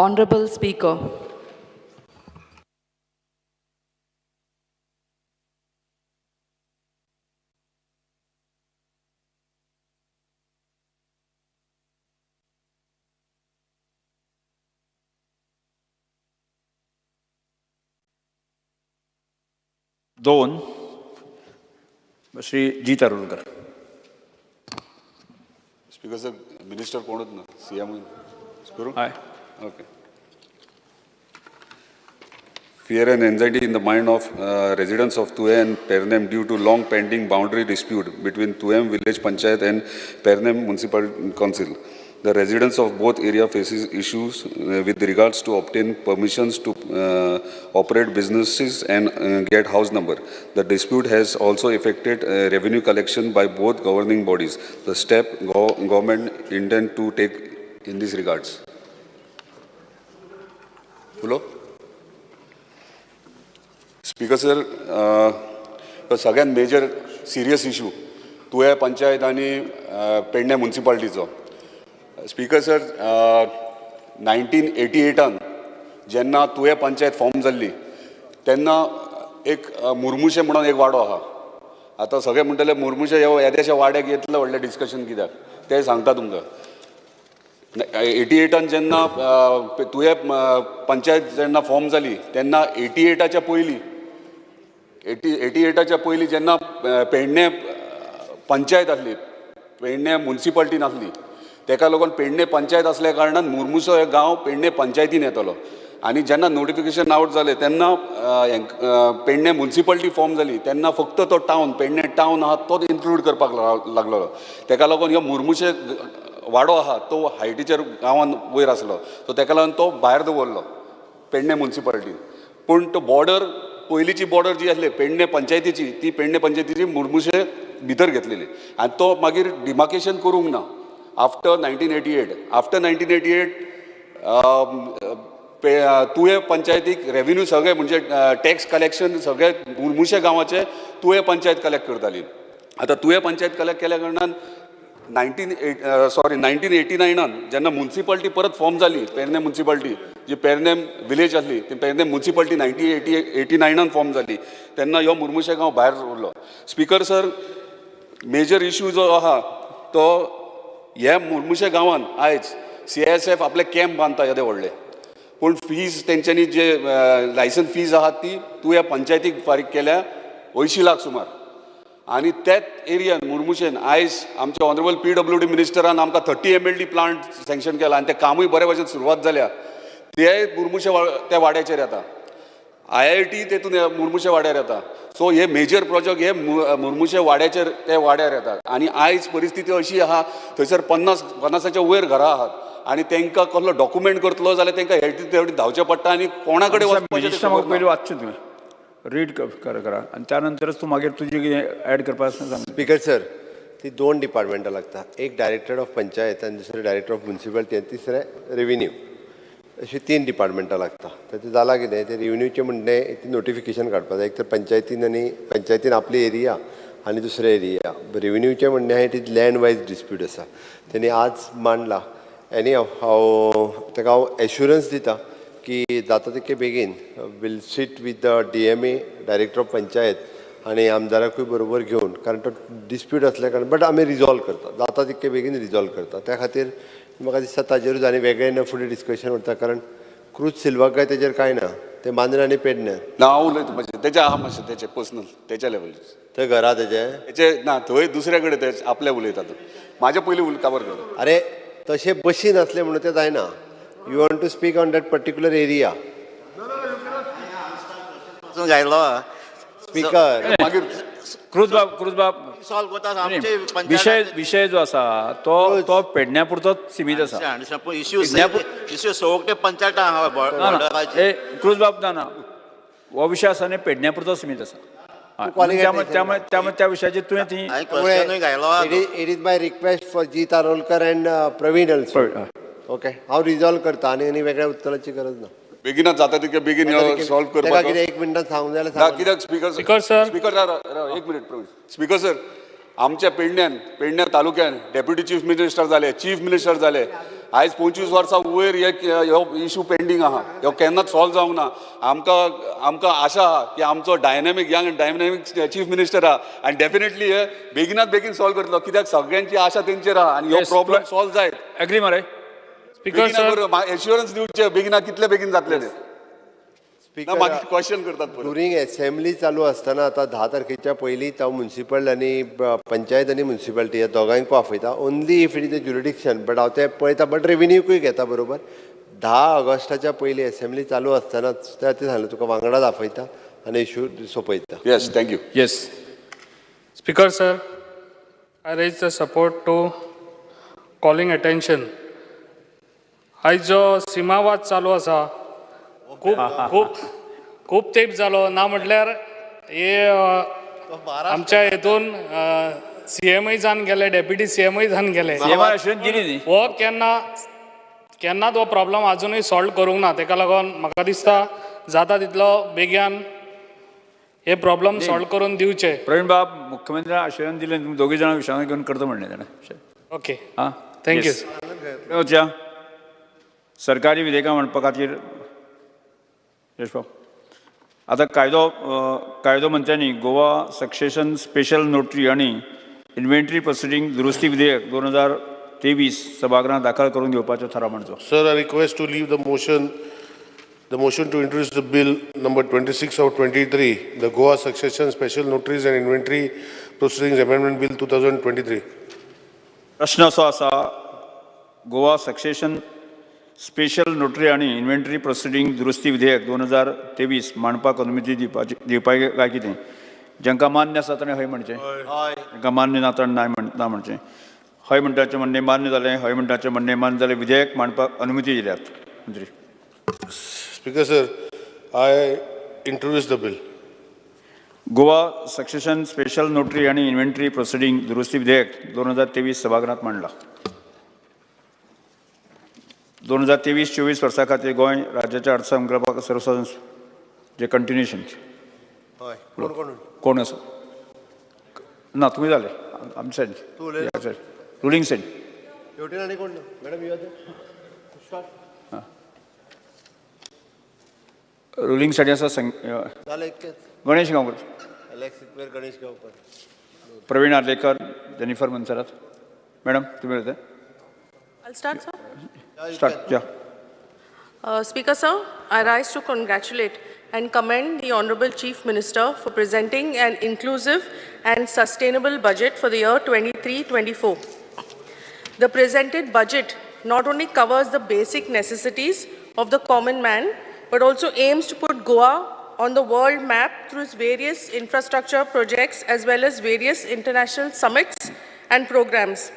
Honorable Speaker. दोन श्री जी तरुलकर. Speaker sir, minister कोण होत ना सीएम करू. Okay. Fear and anxiety in the mind of residents of Tuem and Pernem due to long pending boundary dispute between Tuem Village Panchayat and Pernem Municipal Council. The residents of both area faces issues with regards to obtain permissions to operate businesses and get house number. The dispute has also affected revenue collection by both governing bodies. The step government intend to take in these regards. Hello? Speaker sir, सगळ्यात major serious issue तुवें पंचायत आनी Pedne म्युनिसिपालिटीचो. Speaker sir, 1988 जेन्ना तुवें panchayat form जाल्ली तेन्ना एक मुर्मुशे म्हणून एक वाडो आहा. आतां सगळे म्हणटले मुर्मुशे येद्याच्या वाड्याक येतले व्हडलें डिस्कशन कित्याक ते सांगता तुमकां. 88 जेन्ना तुवें पंचायत जेन्ना फॉर्म जाली तेन्ना 88च्या पयलीं जेन्ना पेडणे पंचायत आसली, पेडणे म्युनिसिपालिटी नासली, तेका लागून पेडणे पंचायत असल्या कारणान मुर्मुसो हे गांव पेडणे पंचायतीन येतलो. आनी जेन्ना नोटिफिकेशन आउट जालें तेन्ना पेडणे म्युनिसिपालिटी फॉर्म जाली तेन्ना फक्त तो टावन पेडणे टावन आहा तोच इन्क्लूड करपाक लागलो. तेका लागून ह्यो मुर्मुशे वाडो आहा तो हायटीचेर गांवान वयर आसलो, सो तेका लागून तो भायर दवरलो पेडणे म्युनिसिपालिटी. पूण तो बॉर्डर पयलींची बॉर्डर जी आसली पेडणे पंचायतीची ती पेडणे पंचायतीची मुर्मुशे भितर घेतलेली आनी तो मागीर डिमार्केशन करूंक ना आफ्टर 1988. आफ्टर 1988 तुवें पंचायतीक रेव्हेन्यू सगळे म्हणजे टॅक्स कलेक्शन सगळे मुर्मुशे गांवाचे तुवें पंचायत कलेक्ट करताली. आतां तुवें पंचायत कलेक्ट केल्या कारणान 1989 जेन्ना म्युनिसिपालिटी परत फॉर्म जाली पेडणे म्युनिसिपालिटी जी पेडणेम विलेज आसली ती पेडणे म्युनिसिपालिटी 1989 फॉर्म जाली तेन्ना ह्यो मुर्मुशे गांव भायर उरलो. स्पीकर सर, मेजर इश्यू जो आहा तो ह्या मुर्मुशे गांवान आयज CISF आपले कॅम्प बांदता येदे व्हडले, पूण फीज तेंच्यांनी जे लायसन फीज आहा ती तुवें पंचायतीक फारीक केल्या 80 लाख सुमार. आनी त्याच एरियान मुर्मुशेन आयज आमचे ऑनरेबल PWD मिनिस्टरान आमकां 30 MLD प्लांट सँक्शन केला आनी ते कामूय बरे भशेन सुरवात जाल्या. ते मुर्मुशे त्या वाड्याचेर येता, IIT तेतून मुर्मुशे वाड्यार येता. सो हे मेजर प्रोजेक्ट हे मुर्मुशे वाड्याचेर ते वाड्यार येतात. आनी आयज परिस्थिती अशी आहा थंयसर 50च्या वयर घरां आहात आनी तांकां कसलो डॉक्युमेंट करतलो जाल्यार तांकां हेवटेन धांवचें पडटा आनी कोणा कडेन वचपाचें पयलीं वाचचें तुवें रीड करा आनी त्या नंतरच तूं मागीर तुजें कितें ऍड करपाक सांग. स्पीकर सर, ती 2 डिपार्टमेंटां लागता, एक डायरेक्टर ऑफ पंचायत आनी दुसरें डायरेक्टर ऑफ म्युनिसिपालिटी आनी तिसरें रेव्हेन्यू. अशी 3 डिपार्टमेंटां लागता. तर ते जाला कितें ते रेव्हेन्यूचें म्हणणें ती नोटिफिकेशन काडपाक जाय. एक तर पंचायतीन आपली एरिया आनी दुसरे एरिया. रेव्हेन्यूचें म्हणणें आहा it is land wise dispute आसा. तेणी आज मांडला. एनी हांव ताका हांव एश्युरन्स दिता की जाता तितके बेगीन will seat with the DMA director of panchayat आनी आमदाराकूय बरोबर घेवन, कारण तो डिस्प्यूट असल्या कारण बट आमी रिजॉल्व करता, जाता तितके बेगीन रिजॉल्व करता. त्या खातीर म्हाका दिसता ताजेरूच आनी वेगळें फुडें डिस्कशन उरता, कारण क्रूज सिल्वाक काय तेजेर कांय ना, ते मांद्रे आनी पेडणे. ना हांव उलयता मातशें तेचें आहा मातशें तेचें पर्सनल तेच्या लेवल थंय घरा तेजे ना थंय दुसऱ्या कडेन ते आपले उलयता. म्हाजे पयलीं काबर करता. अरे तशें बशीन असले म्हणून ते जायना. You want to speak on that particular area. Speaker मागीर क्रूज बाब विषय जो आसा तो पेडण्या पुरतोच सीमीत आसा. क्रूज बाब ना हो विशय आसा न्ही पेडण्या पुरतो सीमीत आसा. त्यामुळे त्या विशयाचेर तुवें ती it is my request for G Tarolkar and Pravin also. Okay, हांव रिजॉल्व करता आनी वेगळ्या उत्तराची गरज ना. बेगिनात जाता तितके बेगीन सॉल्व करपाक. एक मिनटात सांगूंक जाय कित्याक स्पीकर सर एक मिनिट प्रवीण. स्पीकर सर, आमच्या पेडण्या तालुक्यान डेप्युटी चीफ मिनिस्टर जाले, चीफ मिनिस्टर जाले आयज 25 वर्सां वयर हो इशू पेंडींग आहा, ह्यो केन्नाच सॉल्व जावंक ना. आमकां आशा आहा की आमचो dynamic young dynamic chief minister आहा आनी डेफिनेटली हे बेगिनात बेगीन सॉल्व करतलो, कित्याक सगळ्यांची आशा तेंचेर आहा आनी हो प्रॉब्लेम सॉल्व जायत. एग्री मरे. एश्युरन्स दिवचे बेगिना कितले बेगीन जातले ते. मागीर क्वेश्चन करतात. ड्युरिंग असेंब्ली चालू असताना आता 10 तारखेच्या पयलीं हांव म्युन्सिपल आनी पंचायत आनी म्युन्सिपालिटी ह्या दोगांयकूय आपयता, only if it is a jurisdiction. But हांव ते पळयता, बट रेव्हेन्यूकूय घेता बरोबर. 10 ऑगस्टाच्या पयलीं असेंब्ली चालू असताना ते सांगलें तुका वांगडाच आपयता आनी इश्यू सोंपयता. Yes, thank you. Yes. Speaker, sir, I raise the support to calling attention. आयज जो सीमावाद चालू आसा, खूप तेंप जालो ना, म्हटल्यार हे आमच्या हेतून CMय जावन गेले, डेप्युटी CMय जावन गेले. हो केन्नाच हो प्रॉब्लेम अजूनय सॉल्व करूंक ना. ताका लागून म्हाका दिसता जाता तितलो बेगीन हे प्रॉब्लेम सॉल्व करून दिवचे. प्रवीण बाब, मुख्यमंत्री आश्वासन दिले, तुम्ही दोघे जण विशयान घेऊन करतो म्हणले त्याने. ओके, हां, थँक्यू. सरकारी विधेयकां म्हणपा खातीर यशपाल, आता कायदो मंत्र्यांनी गोवा सक्सेशन स्पेशल नोटरी आणि इन्व्हेंटरी प्रोसिडींग दुरुस्ती विधेयक 2023 सभागृहात दाखल करून घेवपाचो थाराव मांडचो. Sir, I request to leave the motion to introduce the bill number 26 of 23, the Goa Succession Special Notaries and Inventory Proceedings Amendment Bill 2023. प्रश्न असो आसा, गोवा सक्सेशन स्पेशल नोटरी आणि इन्व्हेंटरी प्रोसिडींग दुरुस्ती विधेयक 2023 मांडपाक अनुमती दिवपाक काय कितें? जांकां मान्य आसा ताणें हय म्हणचें, जांकां मान्य ना ताणें ना म्हणचें. हय म्हणटाचें म्हणणें मान्य जालें, हय म्हणटाचें म्हणणें मान्य जालें. विधेयक मांडपाक अनुमती दिल्यात. मंत्री. Speaker, sir, I introduce the bill. Goa succession special notary आणि इन्व्हेंटरी प्रोसिडींग दुरुस्ती विधेयक 2023 सभागृहात मांडला. 2023-24 वर्सा खातीर गोंय राज्याच्या अर्थसंकल्पाक सर्वसाधारण जे कंटिन्युएशन कोण आसा ना, तुमी जाले आमचे सायड रुलींग सायड रुलींग सायडी आसा गणेश गांवकर, प्रवीण आर्लेकर, जेनिफर मनसरात. मॅडम तुम्ही उलयता. I'll start, sir. Start, yeah. Speaker, sir, I rise to congratulate and commend the Honorable Chief Minister for presenting an inclusive and sustainable budget for the year 23-24. The presented budget not only covers the basic necessities of the common man, but also aims to put Goa on the world map through its various infrastructure projects as well as various international summits and programs.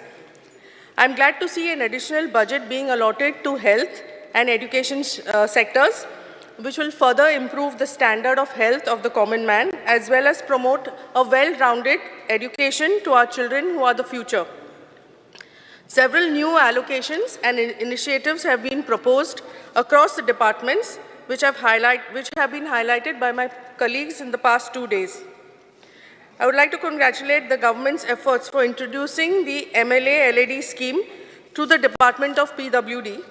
I'm glad to see an additional budget being allotted to health and education sectors, which will further improve the standard of health of the common man, as well as promote a well-rounded education to our children who are the future. Several new allocations and initiatives have been proposed across the departments, which have been highlighted by my colleagues in the past 2 days. I would like to congratulate the government's efforts for introducing the MLA LED scheme to the Department of PWD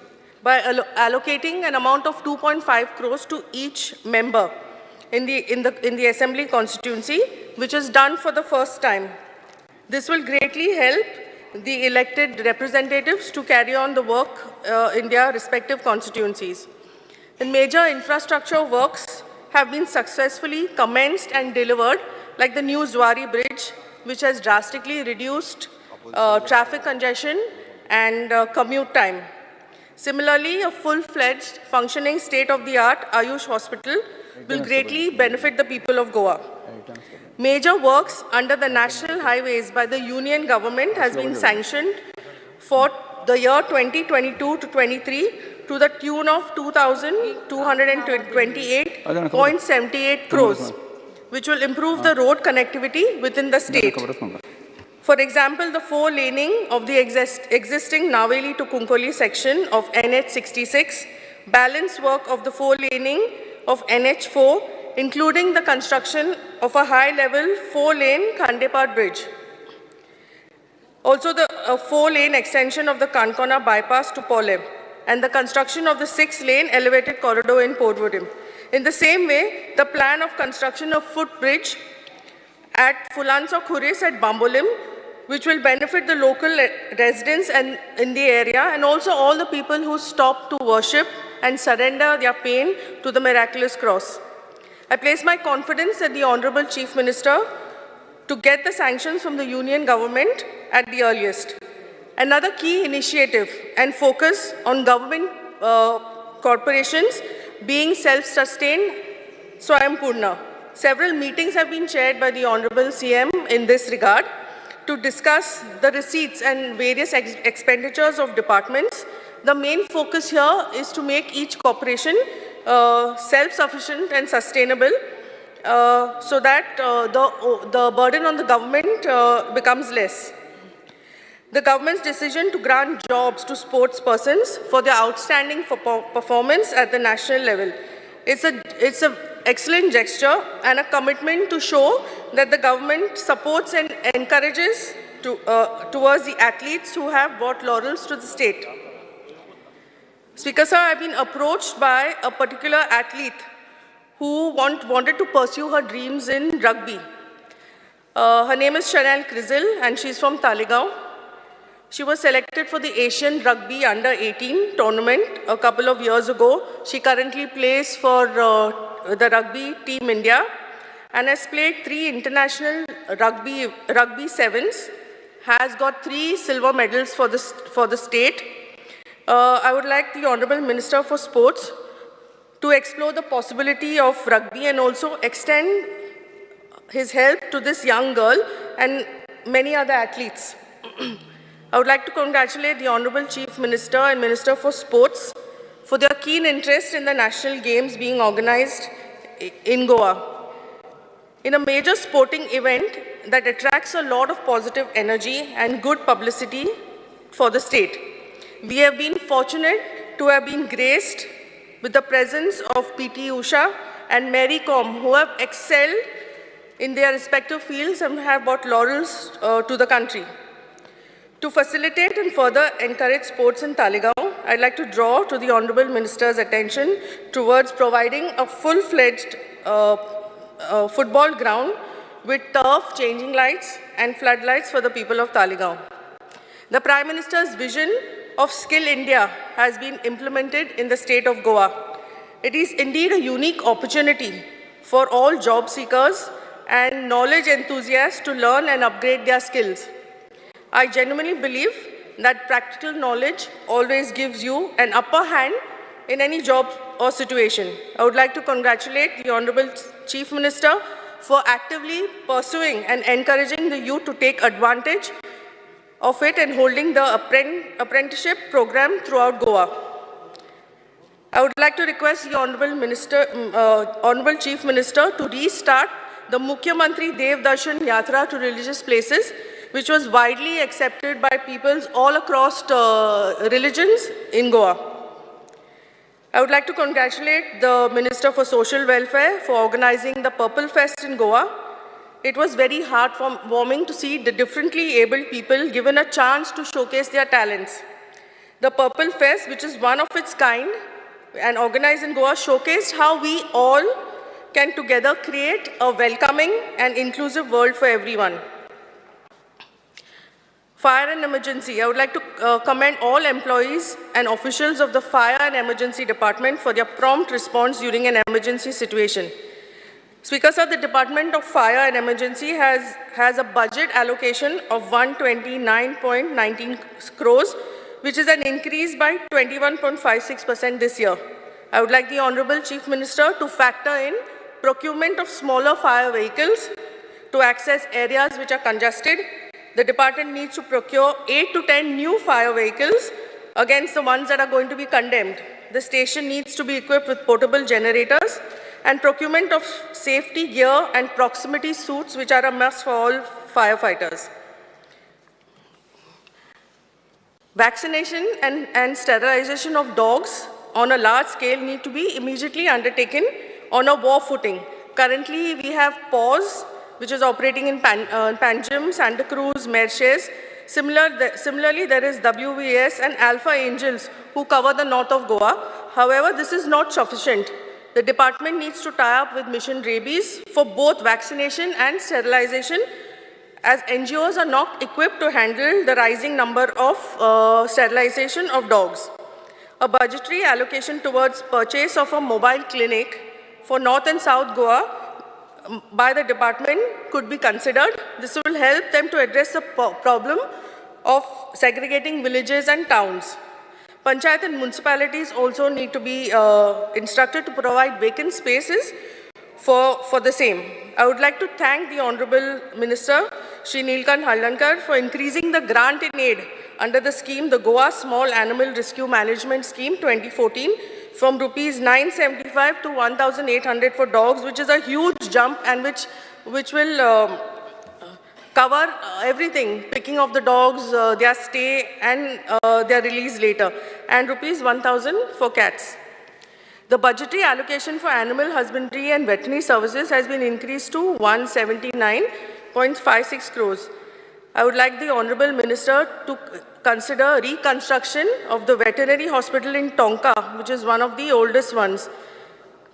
by allocating an amount of 2.5 crores to each member in the Assembly constituency, which is done for the first time. This will greatly help the elected representatives to carry on the work in their respective constituencies. The major infrastructure works have been successfully commenced and delivered, like the new Zwari Bridge, which has drastically reduced traffic congestion and commute time. Similarly, a full-fledged, functioning state-of-the-art Ayush hospital will greatly benefit the people of Goa. Major works under the national highways by the union government has been sanctioned for the year 2022 to 23 to the tune of 2,228.78 crores, which will improve the road connectivity within the state. For example, the 4-laning of the existing Naveli to Kunkoli section of NH66, balance work of the 4-laning of NH4, including the construction of a high-level 4-lane Khandepar bridge. Also, the 4-lane extension of the Kankona bypass to Polem, and the construction of the 6-lane elevated corridor in Porvorim. In the same way, the plan of construction of footbridge at Fulansa Khuris at Bambolim, which will benefit the local residents and in the area, and also all the people who stop to worship and surrender their pain to the miraculous cross. I place my confidence in the Honorable Chief Minister to get the sanctions from the Union government at the earliest. Another key initiative and focus on government corporations being self-sustained Swayam-Purna. Several meetings have been chaired by the Honorable CM in this regard to discuss the receipts and various expenditures of departments. The main focus here is to make each corporation self-sufficient and sustainable so that the burden on the government becomes less. The government's decision to grant jobs to sports persons for their outstanding performance at the national level. It's an excellent gesture and a commitment to show that the government supports and encourages towards the athletes who have brought laurels to the state. Speaker sir, I've been approached by a particular athlete who wanted to pursue her dreams in rugby. Her name is Chanel Crizel and she's from Talegaon. She was selected for the Asian Rugby Under-18 tournament a couple of years ago. She currently plays for the Rugby Team India and has played 3 international rugby sevens, has got 3 silver medals for the state. I would like the Honorable Minister for Sports to explore the possibility of rugby and also extend his help to this young girl and many other athletes. I would like to congratulate the Honorable Chief Minister and Minister for Sports for their keen interest in the national games being organized in Goa. In a major sporting event that attracts a lot of positive energy and good publicity for the state. We have been fortunate to have been graced with the presence of P.T. Usha and Mary Kom, who have excelled in their respective fields and have brought laurels to the country. To facilitate and further encourage sports in Talegaon, I'd like to draw to the Honorable Minister's attention towards providing a full-fledged football ground with turf, changing lights and floodlights for the people of Talegaon. The Prime Minister's vision of Skill India has been implemented in the state of Goa. It is indeed a unique opportunity for all job seekers and knowledge enthusiasts to learn and upgrade their skills. I genuinely believe that practical knowledge always gives you an upper hand in any job or situation. I would like to congratulate the Honorable Chief Minister for actively pursuing and encouraging the youth to take advantage of it and holding the apprenticeship program throughout Goa. I would like to request the Honorable Chief Minister to restart the Mukhyamantri Dev Darshan Yatra to religious places, which was widely accepted by peoples all across religions in Goa. I would like to congratulate the Minister for Social Welfare for organizing the Purple Fest in Goa. It was very heartwarming to see the differently abled people given a chance to showcase their talents. The Purple Fest, which is one of its kind and organized in Goa, showcased how we all can together create a welcoming and inclusive world for everyone. Fire and emergency. I would like to commend all employees and officials of the Fire and Emergency Department for their prompt response during an emergency situation. Speaker sir, the Department of Fire and Emergency has a budget allocation of 129.19 crores, which is an increase by 21.56% this year. I would like the Honorable Chief Minister to factor in procurement of smaller fire vehicles to access areas which are congested. The department needs to procure 8 to 10 new fire vehicles against the ones that are going to be condemned. The station needs to be equipped with portable generators and procurement of safety gear and proximity suits, which are a must for all firefighters. Vaccination and sterilization of dogs on a large scale need to be immediately undertaken on a war footing. Currently, we have PAWS, which is operating in Panjim, Santa Cruz, Mercedes, Similarly, there is WVS and Alpha Angels who cover the north of Goa. However, this is not sufficient. The department needs to tie up with Mission Rabies for both vaccination and sterilization, as NGOs are not equipped to handle the rising number of sterilization of dogs. A budgetary allocation towards purchase of a mobile clinic for North and South Goa by the department could be considered. This will help them to address the problem of segregating villages and towns. Panchayat and municipalities also need to be instructed to provide vacant spaces for the same. I would like to thank the Honorable Minister, Shri Neelkant Hallankar, for increasing the grant in aid under the scheme, the Goa Small Animal Rescue Management Scheme 2014, from rupees 975 to 1,800 for dogs, which is a huge jump and which will cover everything, picking of the dogs, their stay and their release later, and rupees 1,000 for cats. The budgetary allocation for animal husbandry and veterinary services has been increased to 179.56 crores. I would like the Honorable Minister to consider reconstruction of the veterinary hospital in Tonka, which is one of the oldest ones.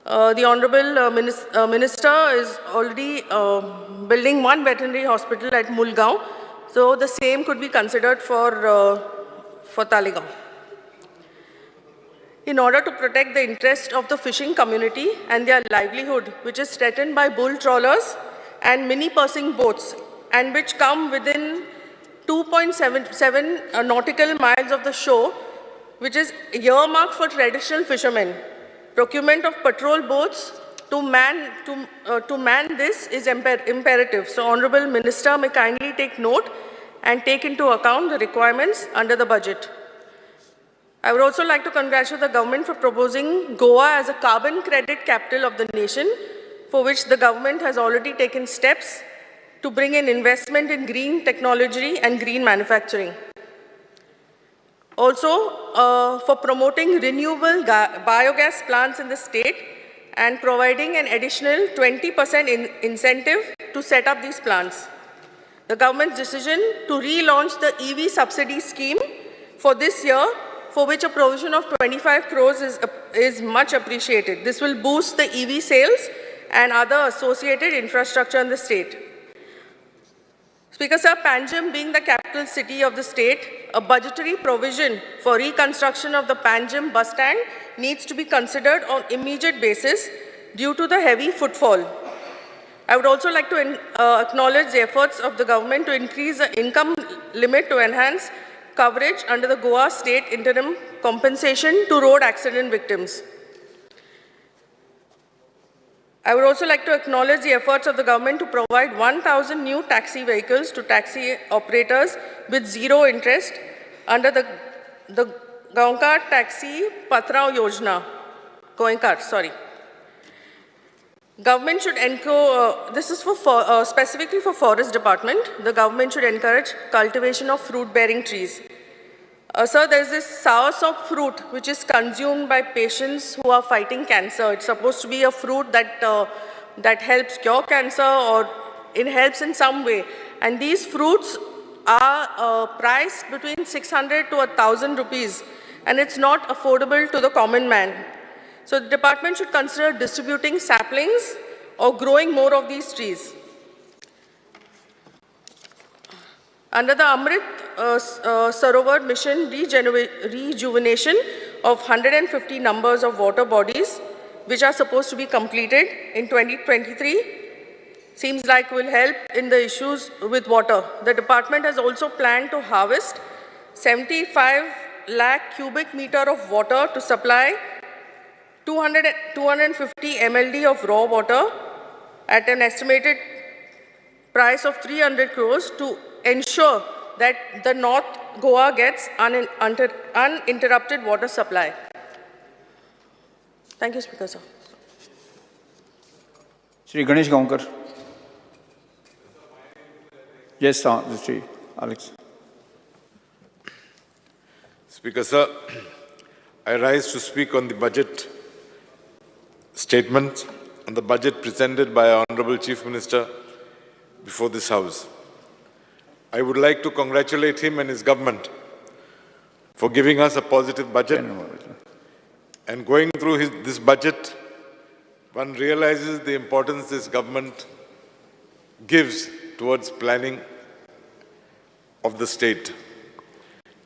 The Honorable Minister is already building one veterinary hospital at Mulgaon, so the same could be considered for Talegaon. In order to protect the interest of the fishing community and their livelihood, which is threatened by bull trawlers and mini pursing boats, and which come within 2.77 nautical miles of the shore, which is earmarked for traditional fishermen. Procurement of patrol boats to man this is imperative. So, Honorable Minister may kindly take note and take into account the requirements under the budget. I would also like to congratulate the government for proposing Goa as a carbon credit capital of the nation, for which the government has already taken steps to bring in investment in green technology and green manufacturing. Also, for promoting renewable biogas plants in the state and providing an additional 20% incentive to set up these plants. The government's decision to relaunch the EV subsidy scheme for this year, for which a provision of 25 crores is much appreciated. This will boost the EV sales and other associated infrastructure in the state. Speaker Sir, Panjim being the capital city of the state, a budgetary provision for reconstruction of the Panjim bus stand needs to be considered on immediate basis due to the heavy footfall. I would also like to acknowledge the efforts of the government to increase the income limit to enhance coverage under the Goa State Interim Compensation to road accident victims. I would also like to acknowledge the efforts of the government to provide 1,000 new taxi vehicles to taxi operators with zero interest under the Goinkar Taxi Patrao Yojana. Government should encourage, this is for specifically for Forest Department, the government should encourage cultivation of fruit-bearing trees. Sir, there is this soursop fruit which is consumed by patients who are fighting cancer. It's supposed to be a fruit that helps cure cancer or it helps in some way. And these fruits are priced between 600 to 1,000 rupees, and it's not affordable to the common man. So the department should consider distributing saplings or growing more of these trees. Under the Amrit Sarovar mission rejuvenation of 150 numbers of water bodies, which are supposed to be completed in 2023, seems like will help in the issues with water. The department has also planned to harvest 75 lakh cubic meter of water to supply 250 MLD of raw water at an estimated price of 300 crores to ensure that the North Goa gets uninterrupted water supply. Thank you, Speaker, sir. Shri Ganesh Gaonkar. Yes, Shri Alex. Speaker, sir, I rise to speak on the budget statement and the budget presented by our Honorable Chief Minister before this House. I would like to congratulate him and his government for giving us a positive budget. And going through this budget, one realizes the importance this government gives towards planning of the state.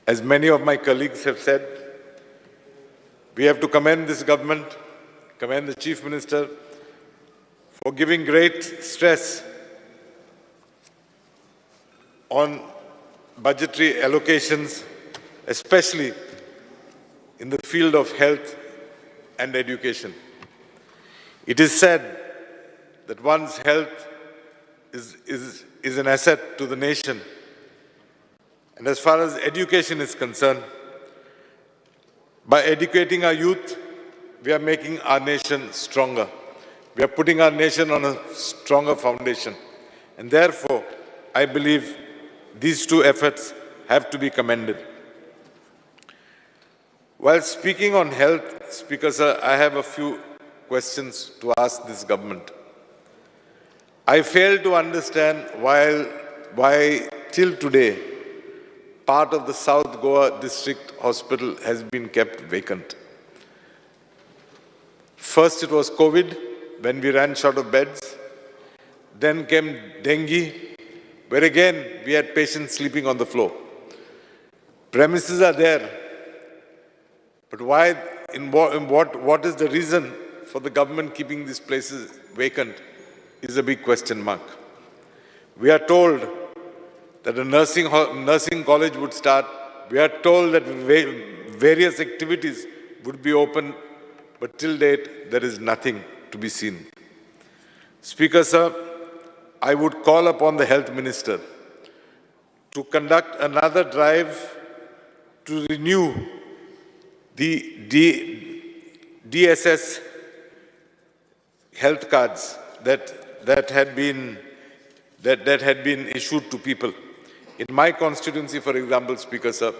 As many of my colleagues have said, we have to commend this government, commend the Chief Minister for giving great stress on budgetary allocations, especially in the field of health and education. It is said that one's health is an asset to the nation. And as far as education is concerned, by educating our youth, we are making our nation stronger. We are putting our nation on a stronger foundation. And therefore, I believe these two efforts have to be commended. While speaking on health, Speaker Sir, I have a few questions to ask this government. I fail to understand why till today, part of the South Goa District Hospital has been kept vacant. First it was COVID, when we ran short of beds. Then came dengue, where again we had patients sleeping on the floor. Premises are there, but why, what is the reason for the government keeping these places vacant is a big question mark. We are told that a nursing college would start. We are told that various activities would be open, but till date, there is nothing to be seen. Speaker, sir, I would call upon the Health Minister to conduct another drive to renew the DSS health cards that had been issued to people. In my constituency, for example, Speaker, sir,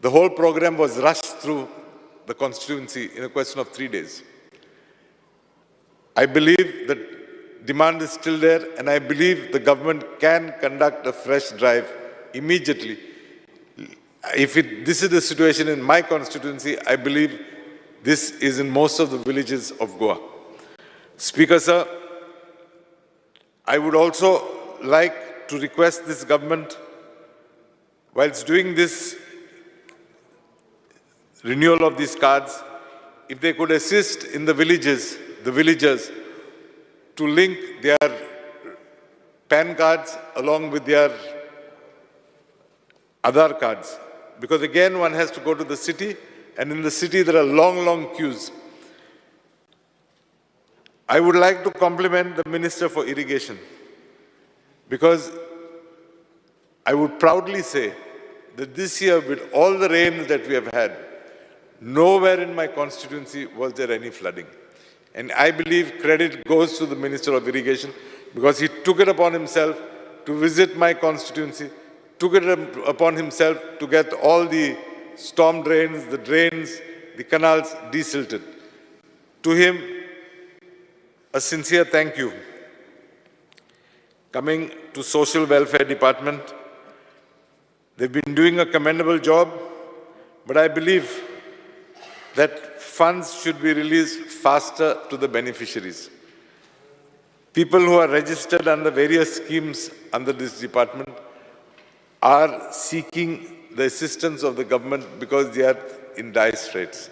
the whole program was rushed through the constituency in a question of 3 days. I believe that demand is still there, and I believe the government can conduct a fresh drive immediately. If this is the situation in my constituency, I believe this is in most of the villages of Goa. Speaker, sir, I would also like to request this government, whilst doing this renewal of these cards, if they could assist in the villagers to link their PAN cards along with their Aadhaar cards. Because again, one has to go to the city, and in the city there are long, long queues. I would like to compliment the Minister for Irrigation, because I would proudly say that this year, with all the rains that we have had, nowhere in my constituency was there any flooding. And I believe credit goes to the Minister of Irrigation, because he took it upon himself to visit my constituency, took it upon himself to get all the storm drains, the canals desilted. To him, a sincere thank you. Coming to Social Welfare Department, they've been doing a commendable job, but I believe that funds should be released faster to the beneficiaries. People who are registered under various schemes under this department are seeking the assistance of the government because they are in dire straits.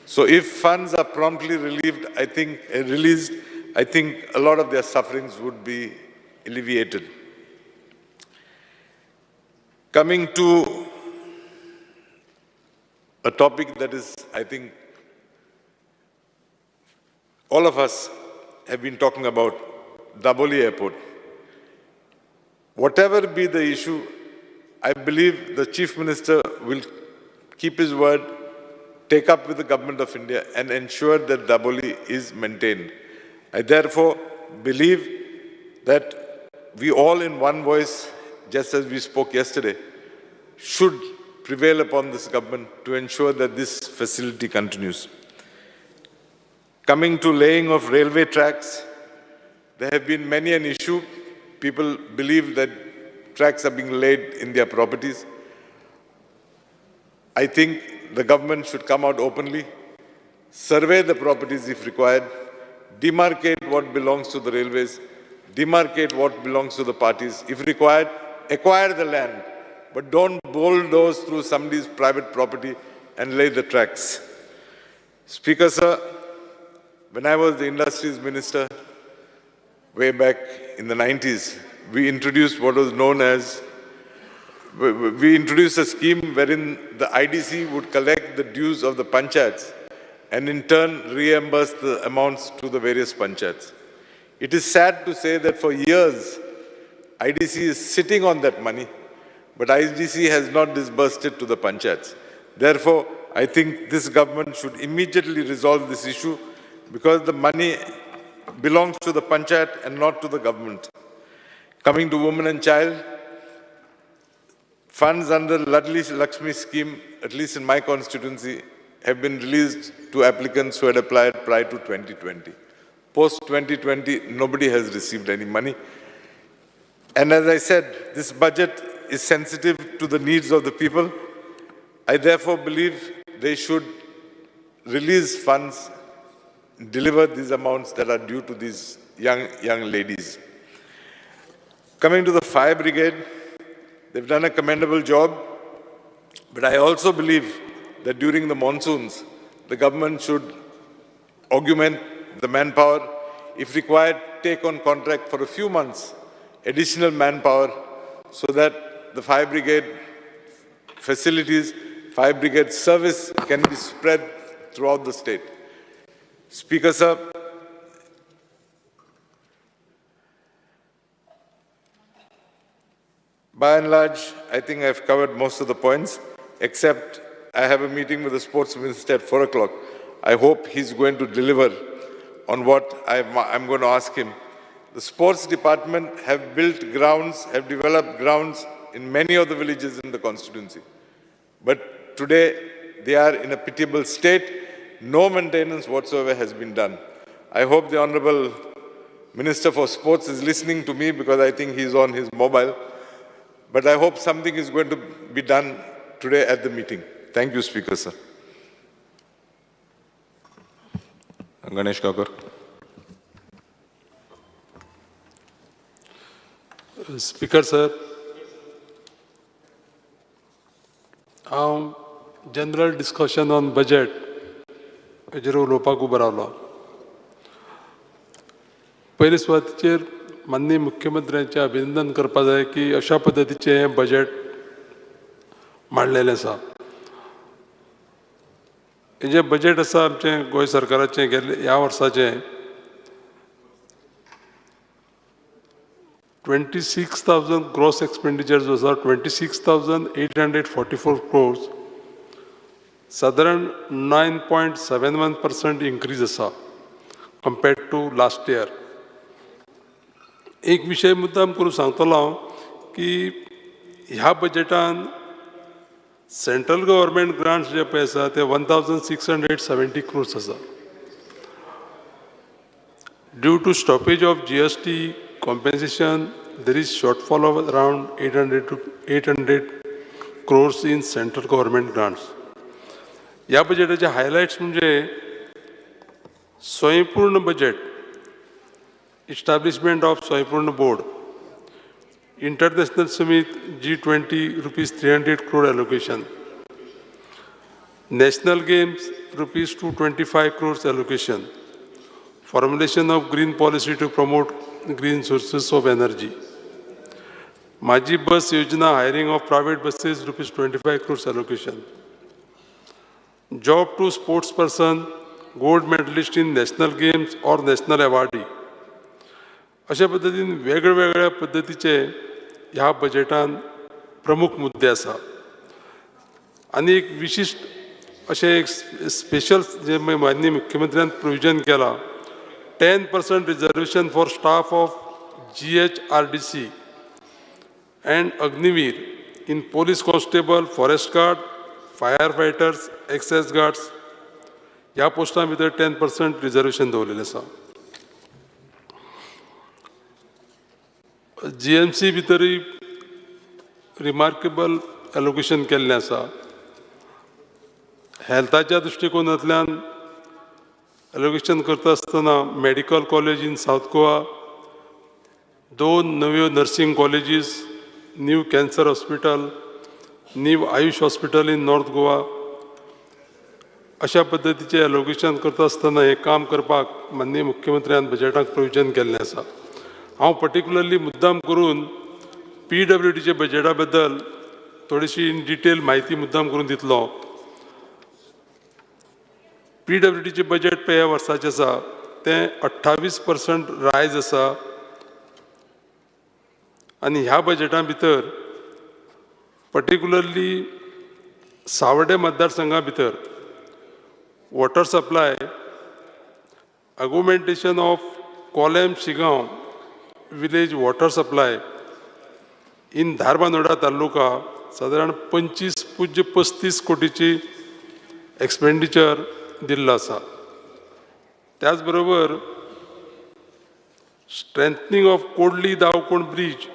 So if funds are promptly released, I think a lot of their sufferings would be alleviated. Coming to a topic that is, I think, all of us have been talking about, Daboli Airport. Whatever be the issue, I believe the Chief Minister will keep his word, take up with the Government of India and ensure that Daboli is maintained. I therefore believe that we all in one voice, just as we spoke yesterday, should prevail upon this government to ensure that this facility continues. Coming to laying of railway tracks, there have been many an issue. People believe that tracks are being laid in their properties. I think the government should come out openly, survey the properties if required, demarcate what belongs to the railways, demarcate what belongs to the parties. If required, acquire the land, but don't bulldoze through somebody's private property and lay the tracks. Speaker, sir, when I was the Industries Minister, way back in the 90s, we introduced what was known as, we introduced a scheme wherein the IDC would collect the dues of the panchayats and in turn reimburse the amounts to the various panchayats. It is sad to say that for years, IDC is sitting on that money, but IDC has not disbursed it to the panchayats. Therefore, I think this government should immediately resolve this issue because the money belongs to the panchayat and not to the government. Coming to women and child, funds under Ladli Lakshmi scheme, at least in my constituency, have been released to applicants who had applied prior to 2020. Post 2020, nobody has received any money. And as I said, this budget is sensitive to the needs of the people. I therefore believe they should release funds, deliver these amounts that are due to these young ladies. Coming to the fire brigade, they've done a commendable job, but I also believe that during the monsoons, the government should augment the manpower. If required, take on contract for a few months, additional manpower, so that the fire brigade facilities, fire brigade service can be spread throughout the state. Speaker, sir, by and large, I think I've covered most of the points, except I have a meeting with the sports minister at 4 o'clock. I hope he's going to deliver on what I'm going to ask him. The sports department have built grounds, have developed grounds in many of the villages in the constituency. But today, they are in a pitiable state. No maintenance whatsoever has been done. I hope the Honorable Minister for Sports is listening to me because I think he's on his mobile. But I hope something is going to be done today at the meeting. Thank you, Speaker, sir. Ganesh Kakar. Speaker, sir, general discussion on budget. हेजेर उलोवपाक उबो रावलो. पयले सुवातेचेर माननीय मुख्यमंत्र्यांचें अभिनंदन करपा जाय की अशा पद्दतीचें हें बजेट मांडलेलें आसा. हें जें बजेट आसा आमचें गोंय सरकाराचें ह्या वर्साचें 26,000 gross expenditures आसा 26,844 crores. साधारण 9.71% increase आसा compared to last year. एक विशय मुद्दाम करून सांगतलो हांव की ह्या बजेटान सेंट्रल गव्हर्मेंट ग्रांट्स जे पळय आसा ते 1,670 crores आसा. Due to stoppage of GST compensation, there is shortfall of around 800 crores in central government grants. या बजेटाचे हायलाइट्स म्हणजे स्वयंपूर्ण बजेट, इस्टॅब्लिशमेंट ऑफ स्वयंपूर्ण board, international summit G20 ₹300 crore allocation, national games ₹225 crores allocation, formulation of green policy to promote green sources of energy, Maji bus yojana hiring of private buses ₹25 crores allocation, job to sports person, gold medalist in national games or national awardee. अशा पद्धतीन वेगवेगळ्या पद्धतीचे ह्या बजेटान प्रमुख मुद्दे आसा. आनी एक विशिष्ट अशें एक स्पेशल जे माननीय मुख्यमंत्र्यान प्रोविजन केला 10% reservation for staff of GHRDC and Agniveer in police constable, forest guard, firefighters, excess guards ह्या पोस्टां भितर 10% रिजर्वेशन दवरलेलें आसा. GMC भितरय रिमार्केबल एलोकेशन केल्लें आसा. हेल्थाच्या दृश्टिकोनांतल्यान एलोकेशन करता आसतना medical college in south Goa, 2 नव्यो nursing colleges, new cancer hospital, new Ayush hospital in north Goa, अशा पद्दतीचें एलोकेशन करता आसतना हें काम करपाक माननीय मुख्यमंत्र्यान बजेटाक प्रोविजन केल्लें आसा. हांव पर्टिक्युलरली मुद्दाम करून PWDचे बजेटा बद्दल थोडीशी इन डिटेल म्हायती मुद्दाम करून दितलो. PWDचे बजेट पळय ह्या वर्साचें आसा तें 28% रायज आसा. आनी ह्या बजेटा भितर पर्टिक्युलरली सावड्डे मतदारसंघा भितर water supply, augmentation of Colem Shigao village water supply in Dharbandora taluka सादारण 25.35 कोटीची एक्सपेंडिचर दिल्लो आसा. त्याच बरोबर strengthening of Codli Davkon bridge,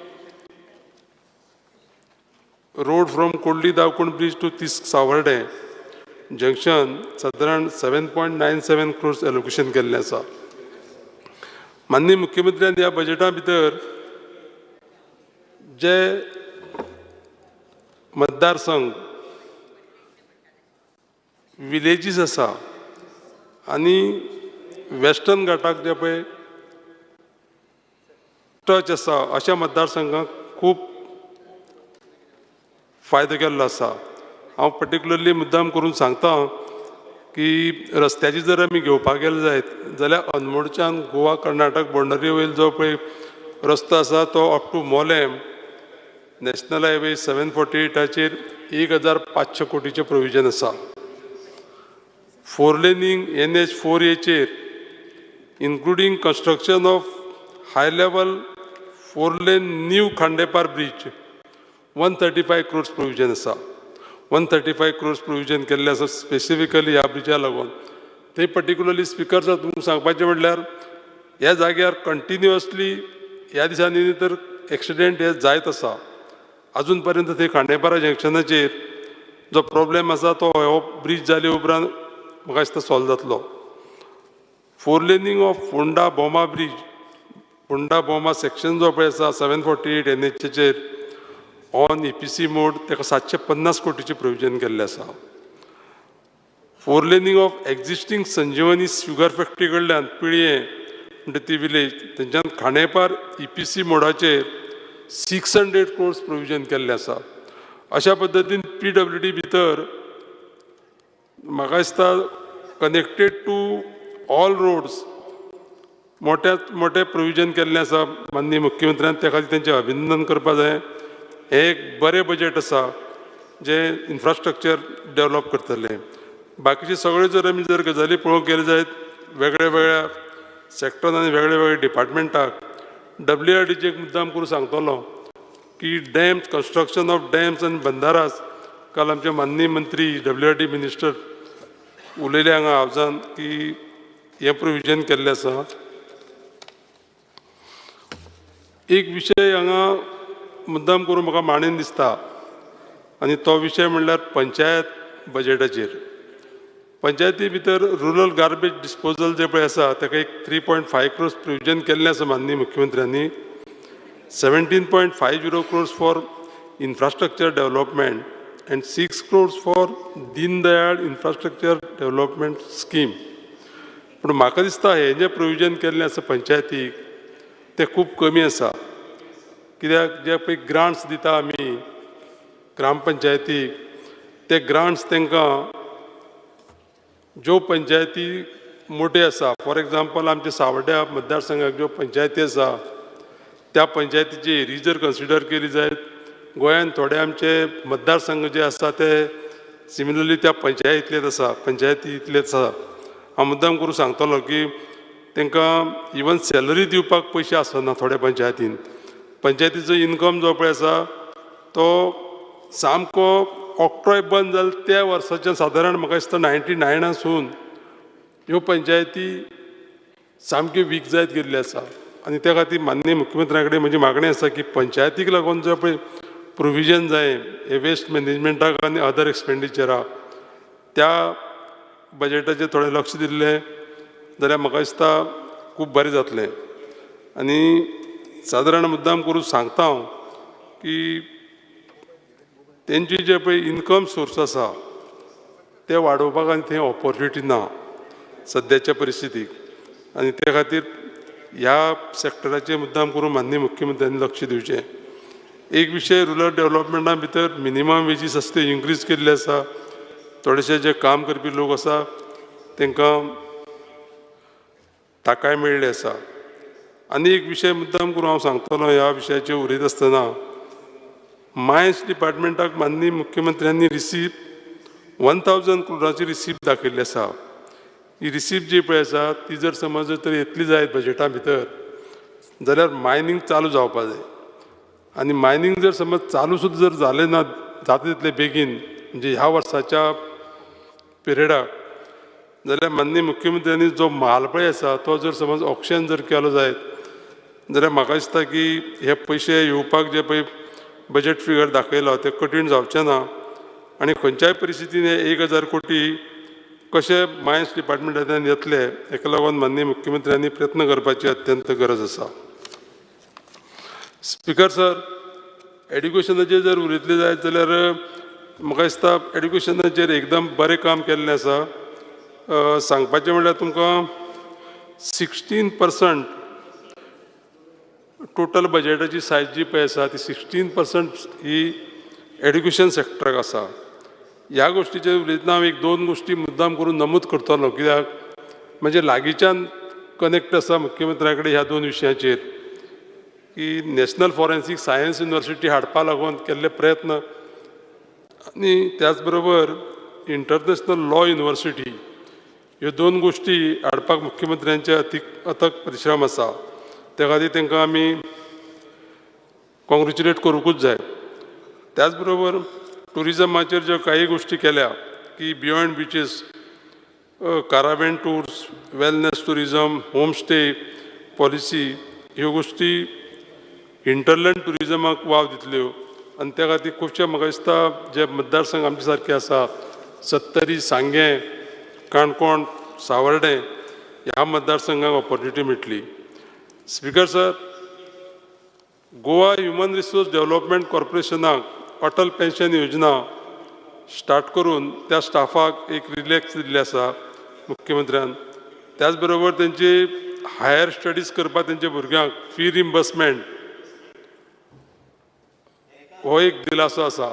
road from Codli Davkon bridge to Sanvordem junction सादारण 7.97 crores एलोकेशन केल्लें आसा. माननीय मुख्यमंत्र्यान ह्या बजेटा भितर जे मतदारसंघ विलेजीस आसा आनी वेस्टर्न घाटाक जे पळय टच आसा अशा मतदारसंघाक खूब फायदो केल्लो आसा. हांव पर्टिक्युलरली मुद्दाम करून सांगता की रस्त्याची जर आमी घेवपाक गेले जायत जाल्यार अनमोडच्यान गोवा कर्नाटक बॉर्डरी वयर जो पळय रस्तो आसा तो up to Mollem national highway 748चेर 1,500 कोटीचें प्रोविजन आसा. 4 laning NH4A including construction of high level 4 lane new Khandepar bridge 135 crores provision आसा. 135 crores प्रोविजन केल्लें आसा स्पेसिफिकली ह्या ब्रिजा लागून. थंय पर्टिक्युलरली स्पिकर सर तुमकां सांगपाचें म्हणल्यार ह्या जाग्यार कंटिन्युअसली ह्या दिसांनी तर एक्सिडेंट हे जायत आसा. अजून पर्यंत थंय खांडेपारा जंक्शनाचेर जो प्रॉब्लेम आसा तो हो ब्रिज जाले उपरांत म्हाका दिसता सॉल्व जातलो. 4 laning of Ponda Bhoma bridge, Ponda Bhoma section जो पळय आसा 748 NHचेर ऑन EPC मोड ताका 750 कोटीचें प्रोविजन केल्लें आसा. 4 laning of existing Sanjivani sugar factory कडल्यान पिळये म्हणजे ती विलेज थंयच्यान खांडेपार EPC मोडाचेर 600 crores प्रोविजन केल्लें आसा. अशा पद्दतीन PWD भितर म्हाका दिसता कनेक्टेड टू ऑल रोड्स मोठ्यांत मोठें प्रोविजन केल्लें आसा. माननीय मुख्यमंत्र्यान त्या खातीर तेंचें अभिनंदन करपा जाय. हें एक बरें बजेट आसा जें इन्फ्रास्ट्रक्चर डेवलप करतलें. बाकीचे सगळे जर आमी गजाली पळोवंक गेले जायत वेगळ्या वेगळ्या सॅक्टरान आनी वेगळ्या वेगळ्या डिपार्टमेंटाक WRDचे एक मुद्दाम करून सांगतलो की डॅम्स, कंस्ट्रक्शन ऑफ डॅम्स आनी बंदारास काल आमचे माननीय मंत्री WRD मिनिस्टर उलयले हांगा हावजान की हें प्रोविजन केल्लें आसा. एक विशय हांगा मुद्दाम करून म्हाका मांडून दिसता आनी तो विशय म्हणल्यार पंचायत बजेटाचेर. पंचायती भितर रुरल गार्बेज डिस्पोजल जे पळय आसा ताका एक 3.5 crores प्रोविजन केल्लें आसा माननीय मुख्यमंत्र्यांनी. 17.50 crores for infrastructure development and 6 crores for Deen Dayal infrastructure development scheme. पूण म्हाका दिसता हें जें प्रोविजन केल्लें आसा पंचायतीक तें खूब कमी आसा. कित्याक जे पळय ग्रांट्स दिता आमी ग्रामपंचायतीक ते ग्रांट्स तांकां ज्यो पंचायती मोठ्यो आसा, फॉर एग्जाम्पल आमच्या सावड्ड्या मतदारसंघाक ज्यो पंचायती आसा त्या पंचायतीची एरी जर कन्सिडर केली जायत गोंयांत थोडे आमचे मतदारसंघ जे आसा ते सिमिलरली त्या पंचायती इतलेच आसा. हांव मुद्दाम करून सांगतलो की तांकां इवन सॅलरी दिवपाक पयशे आसना थोड्या पंचायतीन. पंचायतीचो इनकम जो पळय आसा तो सामको ऑक्ट्रोय बंद जालो त्या वर्साच्यान सादारण म्हाका दिसता 99 ह्यो पंचायती सामक्यो वीक जायत गेल्ले आसा. आनी त्या खातीर माननीय मुख्यमंत्र्या कडेन म्हजी मागणी आसा की पंचायतीक लागून जो पळय प्रोविजन जाय हे वेस्ट मॅनेजमेंटाक आनी अदर एक्सपेंडिचराक त्या बजेटाचेर थोडें लक्ष दिल्लें जाल्यार म्हाका दिसता खूब बरें जातलें. आनी सादारण मुद्दाम करून सांगता हांव की तेंची जे पळय इनकम सोर्स आसा ते वाडोवपाक आनी थंय ऑपॉर्च्युनिटी ना सद्याच्या परिस्थितीक. आनी त्या खातीर ह्या सॅक्टराचेर मुद्दाम करून माननीय मुख्यमंत्र्यांनी लक्ष दिवचें. एक विशय रुरल डेव्हलपमेंटा भितर मिनिमम वेजीस आसा ते इन्क्रीज केल्ले आसा. थोडेशे जे काम करपी लोक आसा तांकां ताकाय मेळ्ळी आसा. आनी एक विशय मुद्दाम करून हांव सांगतलो ह्या विशयाचेर उलयता आसतना मायन्स डिपार्टमेंटाक माननीय मुख्यमंत्र्यांनी रिसीप 1000 करोडाची रिसीप दाखयल्ली आसा. ही रिसीप जी पळय आसा ती जर समज तर येतली जायत बजेटा भितर जाल्यार मायनींग चालू जावपाक जाय. आनी मायनींग जर समज चालू सुद्दां जर जालें ना जाता तितले बेगीन म्हणजे ह्या वर्साच्या पिरियडाक जाल्यार माननीय मुख्यमंत्र्यांनी जो म्हाल पळय आसा तो जर समज ऑक्शन जर केलो जायत जाल्यार म्हाका दिसता की हे पयशे येवपाक जे पळय बजेट फिगर दाखयला ते कठीण जावचें ना. आनी खंयच्याय परिस्थितीन हे 1000 कोटी कशे मायन्स डिपार्टमेंटांतल्यान येतले हेका लागून माननीय मुख्यमंत्र्यांनी प्रयत्न करपाची अत्यंत गरज आसा. स्पिकर सर, एड्युकेशनाचेर जर उलयतले जायत जाल्यार म्हाका दिसता एड्युकेशनाचेर एकदम बरें काम केल्लें आसा. सांगपाचें म्हणल्यार तुमकां 16% टोटल बजेटाची सायज जी पळय आसा ती 16% ही एड्युकेशन सॅक्टराक आसा. ह्या गोश्टीचेर उलयतना हांव 1-2 गोश्टी मुद्दाम करून नमूद करतलो कित्याक म्हणजे लागींच्यान कनेक्ट आसा मुख्यमंत्र्या कडेन ह्या 2 विशयाचेर की नॅशनल फॉरेन्सीक सायन्स युनिवर्सिटी हाडपा लागून केल्ले प्रयत्न आनी त्याच बरोबर इंटरनॅशनल लॉ युनिवर्सिटी ह्यो 2 गोश्टी हाडपाक मुख्यमंत्र्यांचे अथक परिश्रम आसा. त्या खातीर तांकां आमी कॉंग्रेच्युलेट करूंकूच जाय. त्याच बरोबर टुरिजमाचेर ज्यो काही गोश्टी केल्या की beyond beaches, caravan tours, wellness tourism, home stay policy ह्यो गोश्टी इंटरलँड टुरिजमाक वाव दितल्यो. आनी त्या खातीर खुबशे म्हाका दिसता जे मतदारसंघ आमचे सारके आसा सत्तरी, सांगें, काणकोण, सावर्डे ह्या मतदारसंघाक ऑपॉर्च्युनिटी मेळटली. Speaker sir, Goa human resource development कॉर्पोरेशनाक अटल पेन्शन योजना स्टार्ट करून त्या स्टाफाक एक रिलॅक्स दिल्ले आसा मुख्यमंत्र्यान. त्याच बरोबर तेंची हायर स्टडीज करपाक तेंच्या भुरग्यांक फी रिम्बर्समेंट हो एक दिलासो आसा.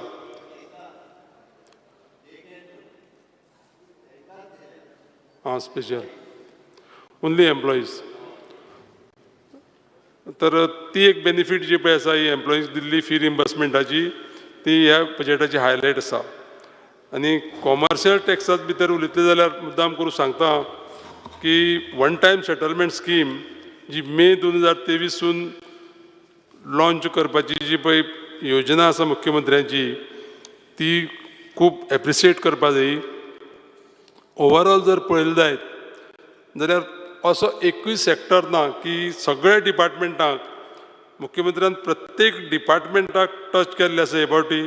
स्पेशल ओन्ली एम्प्लॉईज तर ती एक बेनिफीट जी पळय आसा ही एम्प्लॉईज दिल्ली फी रिम्बर्समेंटाची ती ह्या बजेटाची हायलायट आसा. आनी कॉमर्शियल टॅक्सात भितर उलयतले जाल्यार मुद्दाम करून सांगता की 1 टायम सेटलमेंट स्कीम जी मे 2023सून लॉन्च करपाची जी पळय योजना आसा मुख्यमंत्र्यांची ती खूब एप्रिशिएट करपा जायी. ओवरऑल जर पळयलें जायत जाल्यार असो एकूय सॅक्टर ना की सगळ्या डिपार्टमेंटाक मुख्यमंत्र्यान प्रत्येक डिपार्टमेंटाक टच केल्ले आसा हे फावटी.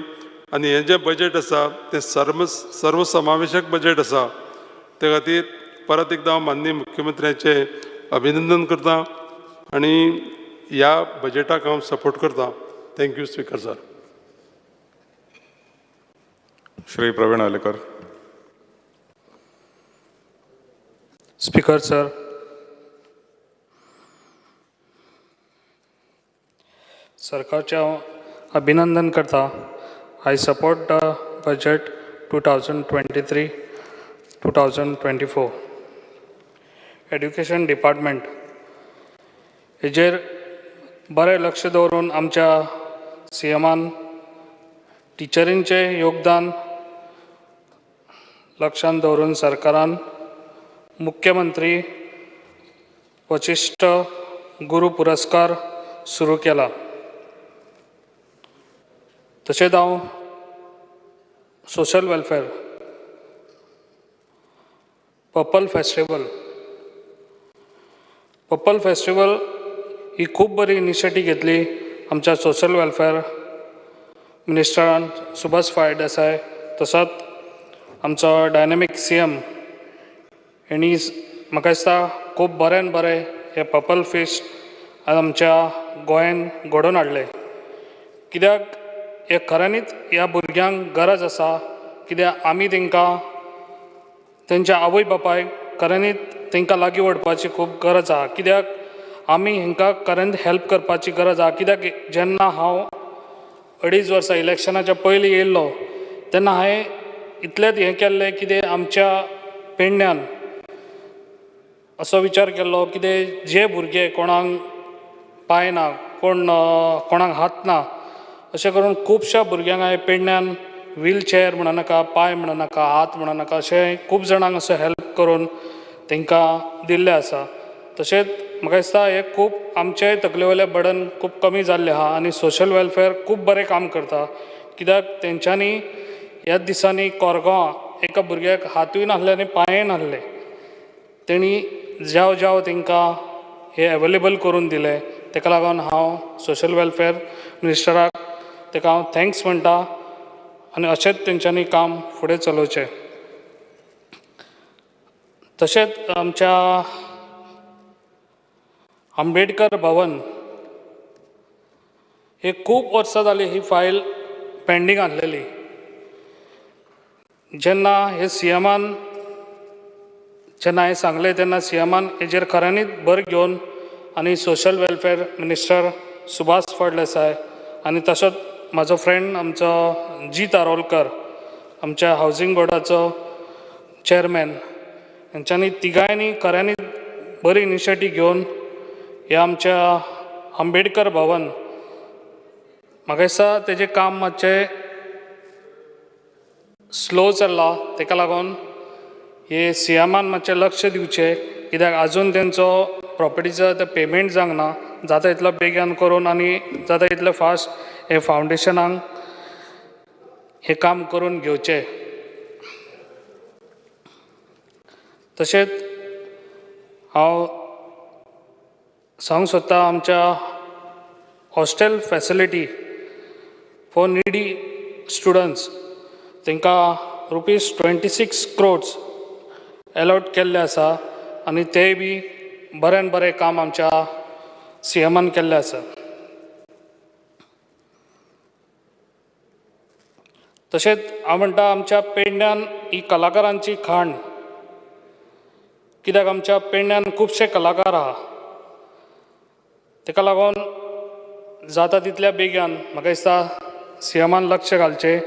आनी हें जें बजेट आसा तें सर्वसमावेशक बजेट आसा. त्या खातीर परत एकदां हांव माननीय मुख्यमंत्र्याचें अभिनंदन करता आनी ह्या बजेटाक हांव सपोर्ट करता. Thank you speaker sir. Shri Pravin Alekar. Speaker sir, सरकारचे हांव अभिनंदन करता. I support the budget 2023-2024. Education department हेजेर बरें लक्ष दवरून आमच्या सीएमान टिचरींचें योगदान लक्षांत दवरून सरकारान मुख्यमंत्री वशिश्ठ गुरू पुरस्कार सुरू केला. तशेंच हांव सोशल वेलफेअर पर्पल फेस्टिवल ही खूब बरी इनिशिएटीव घेतली आमच्या सोशल वेलफेअर मिनिस्टरान सुभाष फळदेसाय तसोच आमचो डायनॅमीक CM हेणी म्हाका दिसता खूब बऱ्यान बरें हे पर्पल फेस्ट आमच्या गोंयान घडोवन हाडले. कित्याक हे खऱ्यांनीच ह्या भुरग्यांक गरज आसा. कित्याक आमी तांकां तेंच्या आवय बापायक खऱ्यांनीच तांकां लागीं व्हरपाची खूब गरज आसा. कित्याक आमी हांकां खऱ्यांनीच हेल्प करपाची गरज आसा. कित्याक जेन्ना हांव 2.5 वर्सां इलेक्शनाच्या पयलीं येयल्लो तेन्ना हांवें इतलेंच हें केल्लें कितें आमच्या पेडण्यान असो विचार केल्लो कितें जे भुरगे कोणाक पांय ना कोणाक हात ना अशें करून खुबश्या भुरग्यांक हांवें पेडण्यान व्हीलचॅर म्हणनाका पांय म्हणनाका हात म्हणनाका अशें खूब जाणांक असो हेल्प करून तांकां दिल्लें आसा. तशेंच म्हाका दिसता हे खूब आमचेय तकले वयलें बर्डन खूब कमी जाल्लें आहा आनी सोशल वेलफेअर खूब बरें काम करता. कित्याक तेंच्यांनी ह्याच दिसांनी कोरगांवां एका भुरग्याक हातूय नासले आनी पांयय नासले तेणी ज्याव तांकां हे अवेलेबल करून दिले. ताका लागून हांव सोशल वेलफेअर मिनिस्टराक ताका हांव थँक्स म्हणटा आनी अशेंच तेंच्यांनी काम फुडें चलोवचें. तशेंच आमच्या आंबेडकर भवन हे खूब वर्सां जालीं ही फायल पेंडींग आसलेली. जेन्ना हे CMान जेन्ना हांवें सांगलें तेन्ना CMान हेजेर खऱ्यांनीच भर घेवन आनी social welfare minister Subhash Phaldesai आनी तसोच म्हाजो फ्रेंड आमचो G. तारोलकर आमच्या हावजींग बोर्डाचो चेअरमॅन हेंच्यांनी तिगांयनी खऱ्यांनीच बरी इनिशिएटीव घेवन हे आमच्या आंबेडकर भवन म्हाका दिसता तेजें काम मातशें स्लो चल्लां. ताका लागून हे CMान मातशें लक्ष दिवचें. कित्याक आजून तेंचो प्रॉपर्टीचो पेमेंट जावंक ना. जाता इतलो बेगीन करून आनी जाता इतलें फास्ट हे फावंडेशनाक हे काम करून घेवचें. तशेंच हांव सांगूंक सोदता आमच्या hostel facility for needy students तांकां ₹26 crores अलॉट केल्ले आसा आनी तेय बी बऱ्यान बरें काम आमच्या CMान केल्लें आसा. तशेंच हांव म्हणटा आमच्या पेडण्यान ही कलाकारांची खाण. कित्याक आमच्या पेडण्यान खुबशे कलाकार आहा. ताका लागून जाता तितल्या बेगीन म्हाका दिसता CMान लक्ष घालचें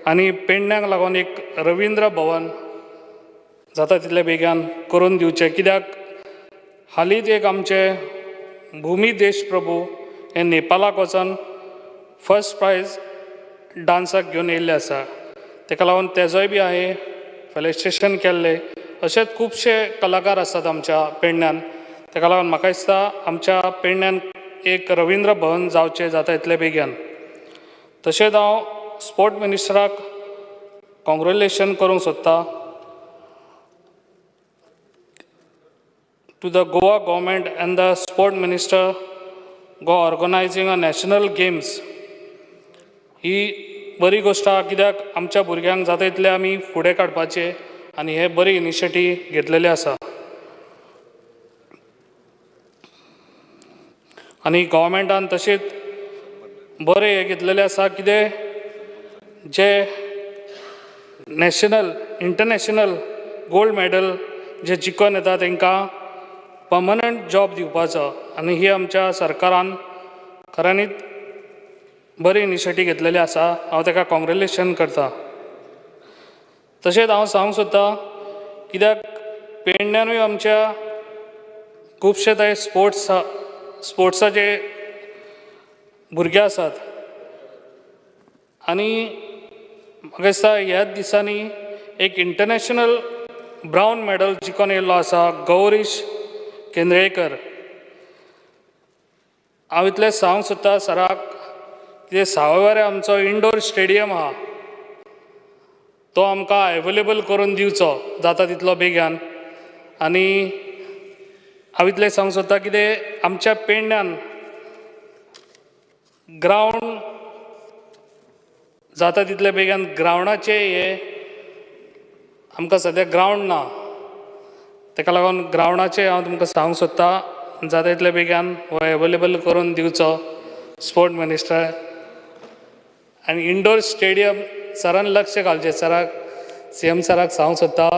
आनी पेडण्याक लागून एक रवींद्र भवन जाता तितले बेगीन करून दिवचें. कित्याक हालींच एक आमचे भुमी देश प्रभू हे नेपालाक वचून फर्स्ट प्रायज डान्साक घेवन येयल्ले आसा. ताका लागून तेजोय बी हांवें फेलिसिटेशन केल्लें. अशेंच खुबशे कलाकार आसात आमच्या पेडण्यान. ताका लागून म्हाका दिसता आमच्या पेडण्यान एक रवींद्र भवन जावचें जाता इतले बेगीन. तशेंच हांव स्पोर्ट मिनिस्टराक कॉंग्रेच्युलेशन करूंक सोदता to the Goa government and the sport minister go organizing a national games. ही बरी गोष्ट आहा. कित्याक आमच्या भुरग्यांक जाता इतले आमी फुडें काडपाचे आनी हे बरी इनिशिएटीव घेतलेले आसा. आनी गव्हर्मेंटान तशेंच बरें हे घेतलेले आसा कितें जे नॅशनल इंटरनॅशनल गोल्ड मॅडल जे जिखून येता तांकां पर्मनंट जॉब दिवपाचो आनी ही आमच्या सरकारान खऱ्यांनीच बरी इनिशिएटीव घेतलेली आसा. हांव ताका कॉंग्रेच्युलेशन करता. तशेंच हांव सांगूंक सोदता कित्याक पेडण्यानूय आमच्या खुबशे थंय स्पोर्ट्साचे भुरगे आसात आनी म्हाका दिसता ह्याच दिसांनी एक इंटरनॅशनल ब्रावन मॅडल जिखून येयल्लो आसा गौरीश केंद्रेकर. हांव इतलें सांगूंक सोदता सराक कितें सावयवेरें आमचो इंडोर स्टेडियम आहा तो आमकां एवेलेबल करून दिवचो जाता तितलो बेगीन. आनी हांव इतलें सांगूंक सोदता कितें आमच्या पेडण्यान ग्रावंड जाता तितले बेगीन ग्रावंडाचे हे आमकां सद्या ग्रावंड ना, ताका लागून ग्रावंडाचे हांव तुमकां सांगूंक सोदता जाता तितले बेगीन हो अवेलेबल करून दिवचो स्पोर्ट मिनिस्टर. आनी इंडोर स्टेडियम सरान लक्ष घालचें, सराक CM सराक सांगूंक सोदता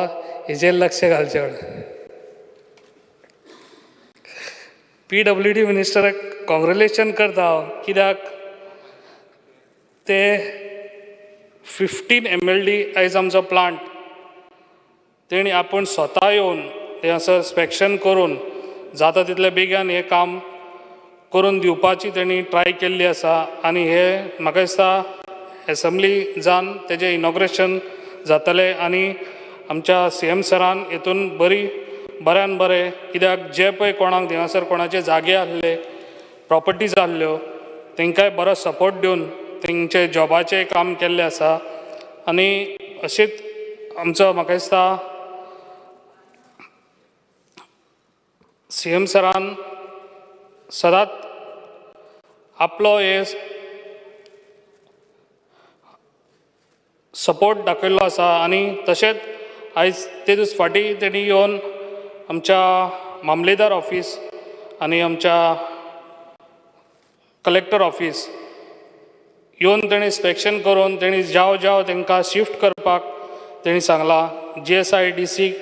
हेजेर लक्ष घालचें. PWD मिनिस्टराक कॉंग्रेच्युलेशन करता हांव, कित्याक ते 15 MLD आयज आमचो प्लांट तेणी आपूण स्वता येवन थंयसर स्पेक्शन करून जाता तितले बेगीन हें काम करून दिवपाची तेणी ट्राय केल्ली आसा. आनी हे म्हाका दिसता एसेंब्ली जावन तेजें इनॉग्रेशन जातलें आनी आमच्या CM सरान हेतून बऱ्यान बरें, कित्याक जे पळय कोणाक थंयसर कोणाचे जागे आसले, प्रॉपर्टीज आसल्यो, तांकांय बरो सपोर्ट दिवन तेंचे जॉबाचें काम केल्लें आसा. आनी अशीच आमचो म्हाका दिसता CM सरान सदांच आपलो हे सपोर्ट दाखयल्लो आसा. आनी तशेंच आयज ते दीस फाटीं तेणी येवन आमच्या मामलेदार ऑफीस आनी आमच्या कलेक्टर ऑफीस येवन तेणी स्पेक्शन करून तेणी ज्याव तांकां शिफ्ट करपाक तेणी सांगलां. GSIDC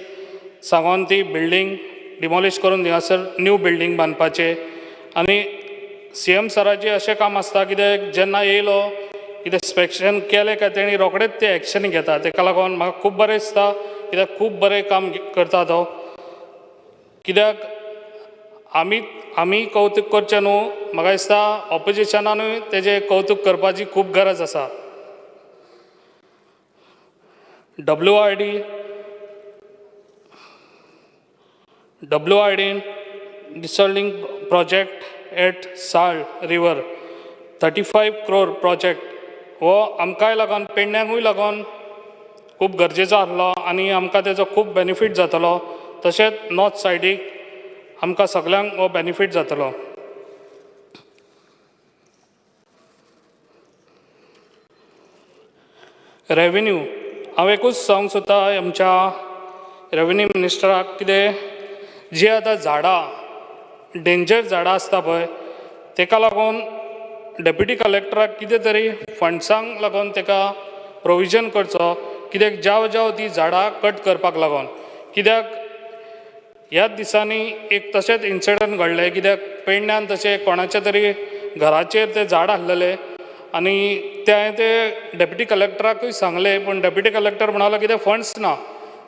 सांगून ती बिल्डींग डिमॉलिश करून थंयसर न्यू बिल्डींग बांदपाचें. आनी CM सराचें अशें काम आसता कित्याक जेन्ना येयलो कितें स्पेक्शन केलें काय तेणी रोखडेंच ते एक्शन घेता. ताका लागून म्हाका खूब बरें दिसता, कित्याक खूब बरें काम करता तो. कित्याक आमी कौतूक करचें न्हू, म्हाका दिसता ऑपोजिशनानूय तेजें कौतूक करपाची खूब गरज आसा. WID desilting project at salt river 35 crore project हो आमकांय लागून पेडण्यांकूय लागून खूब गरजेचो आसलो आनी आमकां तेजो खूब बेनिफीट जातलो. तशेंच नॉर्थ सायडीक आमकां सगळ्यांक हो बेनिफीट जातलो. रेवेन्यू हांव एकूच सांगूंक सोदता आमच्या रेवेन्यू मिनिस्टराक, कितें जी आतां झाडां डेंजर झाडां आसता पळय ताका लागून डेप्युटी कलेक्टराक कितें तरी फंड्सांक लागून ताका प्रोविजन करचो, कित्याक ज्या ती झाडां कट करपाक लागून. कित्याक ह्याच दिसांनी एक तशेंच इन्सिडंट घडलें, कित्याक पेडण्यान तशें कोणाच्या तरी घराचेर तें झाड आसलेलें आनी ते डेप्युटी कलेक्टराकूय सांगलें, पूण डेप्युटी कलेक्टर म्हणलो कितें फंड्स ना.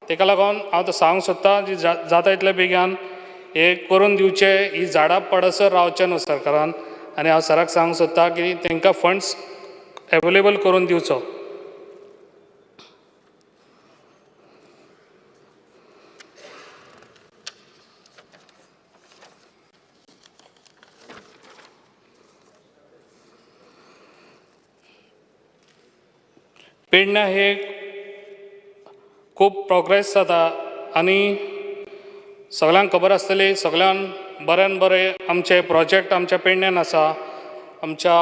ताका लागून हांव तो सांगूंक सोदतां जी जाता तितले बेगीन हे करून दिवचे, ही झाडां पडसर रावचें न्हू सरकारान. आनी हांव सराक सांगूंक सोदतां की तांकां फंड्स एवेलेबल करून दिवचो. पेडण्या हे खूब प्रोग्रेस जाता आनी सगळ्यांक खबर आसतली, सगळ्यान बऱ्यान बरें आमचे प्रोजेक्ट आमच्या पेडण्यान आसा. आमच्या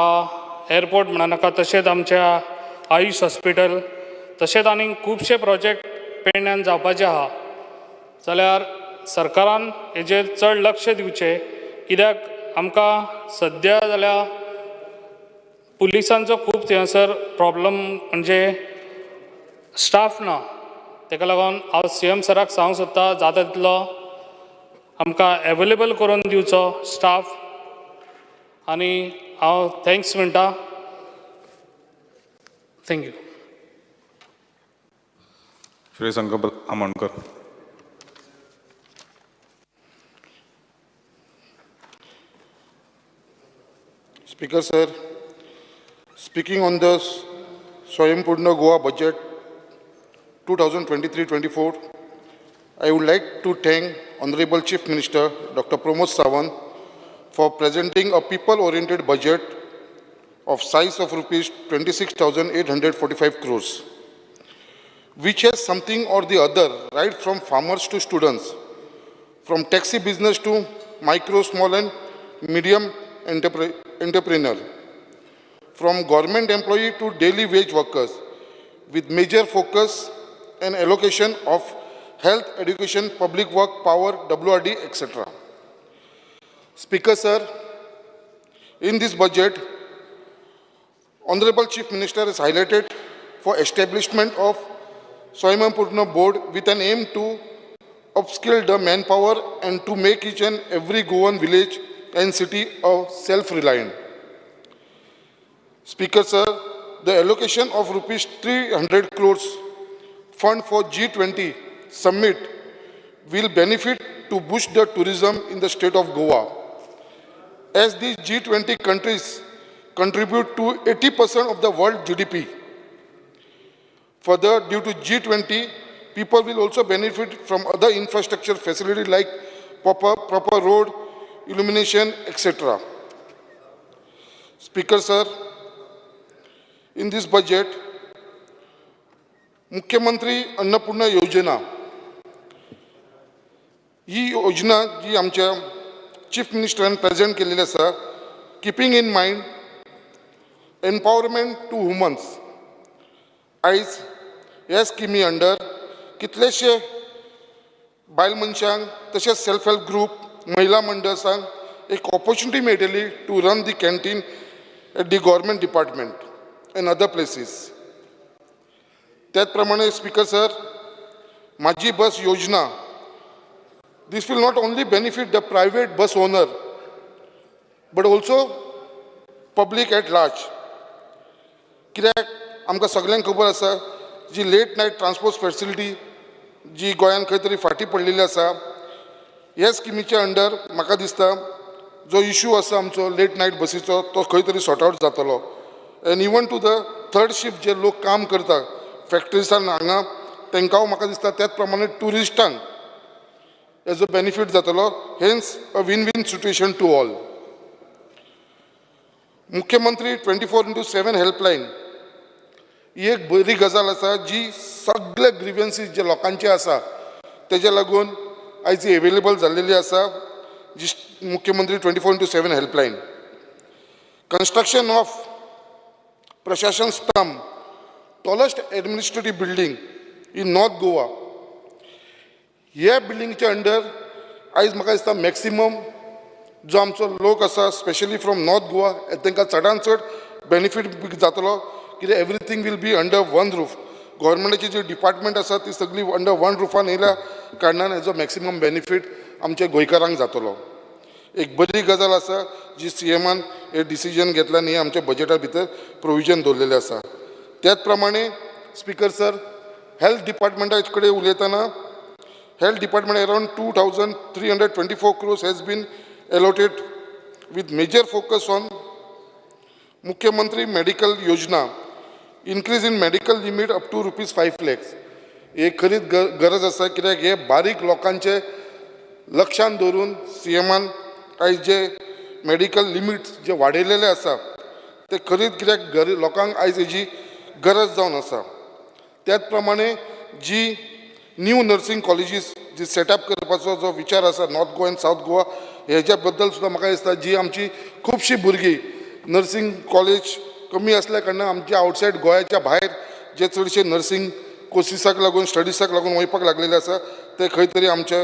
एअरपोर्ट म्हणा नाका, तशेंच आमच्या आयुश हॉस्पिटल, तशेंच आनी खुबशे प्रोजेक्ट पेडण्यान जावपाचे आहा. जाल्यार सरकारान हेजेर चड लक्ष दिवचें, कित्याक आमकां सद्या जाल्यार पुलिसांचो खूब थंयसर प्रॉब्लम म्हणजे स्टाफ ना. ताका लागून हांव CM सराक सांगूंक सोदतां जाता तितलो आमकां एवेलेबल करून दिवचो स्टाफ. आनी हांव थँक्स म्हणटा. थँक्यू. श्री संकल्प Amonkar. Speaker sir, speaking on the Swayampoorna Goa budget 2023-24, I would like to thank Honorable Chief Minister Dr. Pramod Sawant for presenting a people-oriented budget of size of rupees 26,845 crores, which has something or the other, right from farmers to students, from taxi business to micro, small and medium entrepreneur, from government employee to daily wage workers, with major focus and allocation of health, education, public work, power, WRD, etc. Speaker, sir, in this budget, Honorable Chief Minister has highlighted for establishment of Swayambhurna Board with an aim to upskill the manpower and to make each and every Goan village and city self-reliant. Speaker, sir, the allocation of rupees 300 crores fund for G20 summit will benefit to boost the tourism in the state of Goa, as these G20 countries contribute to 80% of the world GDP. Further, due to G20, people will also benefit from other infrastructure facilities like proper road, illumination, etc. Speaker, sir, in this budget, मुख्यमंत्री अन्नपूर्णा योजना ही योजना जी आमच्या chief मिनिस्टरान present केलेली आसा, keeping in mind empowerment to womens, आयज ह्या स्किमी under कितलेशे बायल मनशांक तशेंच सेल्फ हेल्प ग्रुप, महिला मंडळांक एक ऑपॉर्च्युनिटी मेळटली to run the canteen at the government department and other places. त्याचप्रमाणे स्पीकर सर, माझी बस योजना, this will not only benefit the private bus owner but also public at large. कित्याक आमकां सगळ्यांक खबर आसा जी लेट नायट ट्रान्सपोर्ट फॅसिलिटी जी गोंयान खंय तरी फाटीं पडलेली आसा, ह्या स्किमीच्या अंडर म्हाका दिसता जो इशू आसा आमचो लेट नायट बसीचो तो खंय तरी सॉर्ट आवट जातलो. And even to the third shift जे लोक काम करता फॅक्टरीसान हांगा, तांकां म्हाका दिसता त्याच प्रमाणे ट्युरिस्टांक हेजो बेनिफीट जातलो. Hence a win win situation to all. मुख्यमंत्री 24/7 हेल्पलायन ही एक बरी गजाल आसा जी सगळे ग्रीवेन्सीस जे लोकांचे आसा तेजे लागून आयज एवेलेबल जाल्लेली आसा, जी मुख्यमंत्री 24/7 हेल्पलायन. कंस्ट्रक्शन ऑफ प्रशासन स्तंभ, tallest administrative building in north Goa, ह्या बिल्डिंगच्या अंडर आयज म्हाका दिसता मॅक्सिमम जो आमचो लोक आसा स्पेशली फ्रॉम नॉर्थ गोवा तांकां चडांत चड बेनिफीट जातलो, कित्याक everything will be under one roof. गव्हर्मेंटाची जी डिपार्टमेंट आसा ती सगळी अंडर वन रुफान येयल्या कारणान हेजो मॅक्सिमम बेनिफीट आमच्या गोंयकारांक जातलो. एक बरी गजाल आसा जी सीएमान हे डिसिजन घेतला आनी आमच्या बजेटा भितर प्रोविजन दवरलेलें आसा. त्याच प्रमाणे स्पीकर सर, हेल्थ डिपार्टमेंटा कडेन उलयतना Health Department around 2,324 crores has been allotted with major focus on Mukhyamantri Medical Yojana, increase in medical limit up to rupees 5 lakhs. एक खरीच गरज आसा, कित्याक हे बारीक लोकांचे लक्षांत दवरून सीएमान आयज जे मेडिकल लिमिट्स जे वाडयलेले आसा ते खरीच कित्याक लोकांक आयज हेजी गरज जावन आसा. त्याच प्रमाणे जी न्यू नर्सिंग कॉलेजीस जी सेटअप करपाचो जो विचार आसा नॉर्थ गोवा आनी सावथ गोवा, हेज्या बद्दल सुद्दां म्हाका दिसता जी आमची खुबशीं भुरगीं नर्सिंग कॉलेज कमी आसल्या कारणान आमच्या आवटसायड गोंयाच्या भायर जे चडशे नर्सिंग कोर्सिसाक लागून स्टडीसाक लागून वयपाक लागलेले आसा ते खंय तरी आमच्या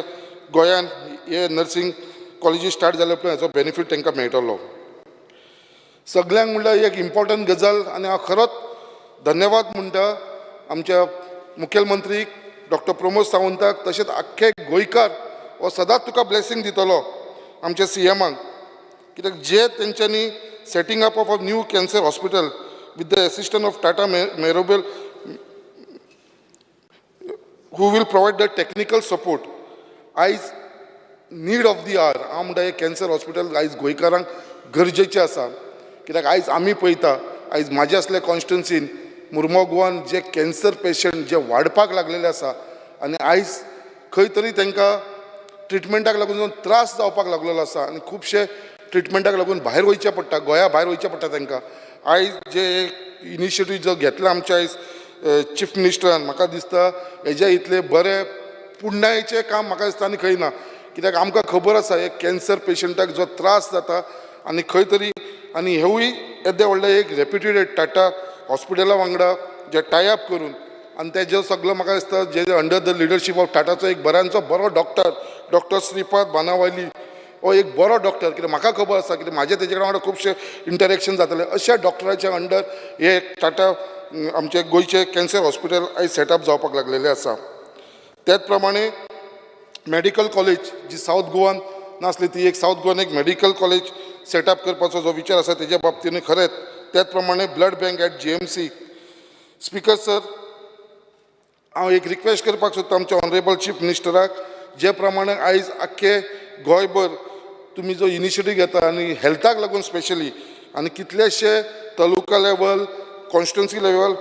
गोंयान हे नर्सिंग कॉलेजी स्टार्ट जाल्या उपरांत हेजो बेनिफीट तांकां मेळटलो. सगळ्यांक म्हणल्यार एक इम्पॉर्टंट गजाल आनी हांव खरोच धन्यवाद म्हणटा आमच्या मुखेलमंत्रीक डॉक्टर प्रमोद सावंताक, तशेंच आख्खे गोंयकार हो सदांच तुका ब्लेसिंग दितलो आमच्या सीएमाक, कित्याक जे तेंच्यांनी setting up of a new cancer hospital with the assistant of Tata memorial who will provide the technical support. आयज नीड ऑफ दी आर हांव म्हणटा हे कॅन्सर हॉस्पिटल आयज गोंयकारांक गरजेचें आसा. कित्याक आयज आमी पळयता, आयज म्हाज्या असल्या कॉन्स्टिट्युन्सीन मुर्मो गोवान जे कॅन्सर पेशंट जे वाडपाक लागलेले आसा आनी आयज खंय तरी तांकां ट्रिटमेंटाक लागून त्रास जावपाक लागलेलो आसा आनी खुबशे ट्रिटमेंटाक लागून भायर वयचें पडटा, गोंया भायर वयचें पडटा तांकां. आयज जे इनिशिएटीव जो घेतला आमच्या आयज चीफ मिनिस्टरान, म्हाका दिसता हेजे इतले बरे पुण्याचें काम म्हाका दिसता आनी खंय ना. कित्याक आमकां खबर आसा एक कॅन्सर पेशंटाक जो त्रास जाता आनी खंय तरी आनी हेवूय येदे व्हडले एक रेप्युटेड टाटा हॉस्पिटला वांगडा जे टायअप करून आनी तेजे सगळं म्हाका दिसता जे अंडर द लिडरशीप ऑफ टाटाचो एक बरो डॉक्टर श्रीपाद बानावाली हो एक बरो डॉक्टर कित्याक म्हाका खबर आसा कित्याक म्हाजे तेजे वांगडा खुबशे इंटरेक्शन जाताले अशा डॉक्टराच्या अंडर हे टाटा आमचे गोंयचे कॅन्सर हॉस्पिटल आयज सेटअप जावपाक लागलेले आसा. त्याच प्रमाणे मेडिकल कॉलेज जी साऊथ गोवान नासली ती एक साऊथ गोवान एक मेडिकल कॉलेज सेटअप करपाचो जो विचार आसा तेज्या बाबतीन खरेंच. त्याच प्रमाणे blood bank at GMC. Speaker sir, हांव एक रिक्वेस्ट करपाक सोदता आमच्या ऑनरेबल चीफ मिनिस्टराक जे प्रमाणे आयज आख्खे गोंयभर तुमी जो इनिशिएटीव घेता आनी हेल्थाक लागून स्पेशली आनी कितलेशे तालुका लेवल कॉन्स्टिट्युन्सी लेवल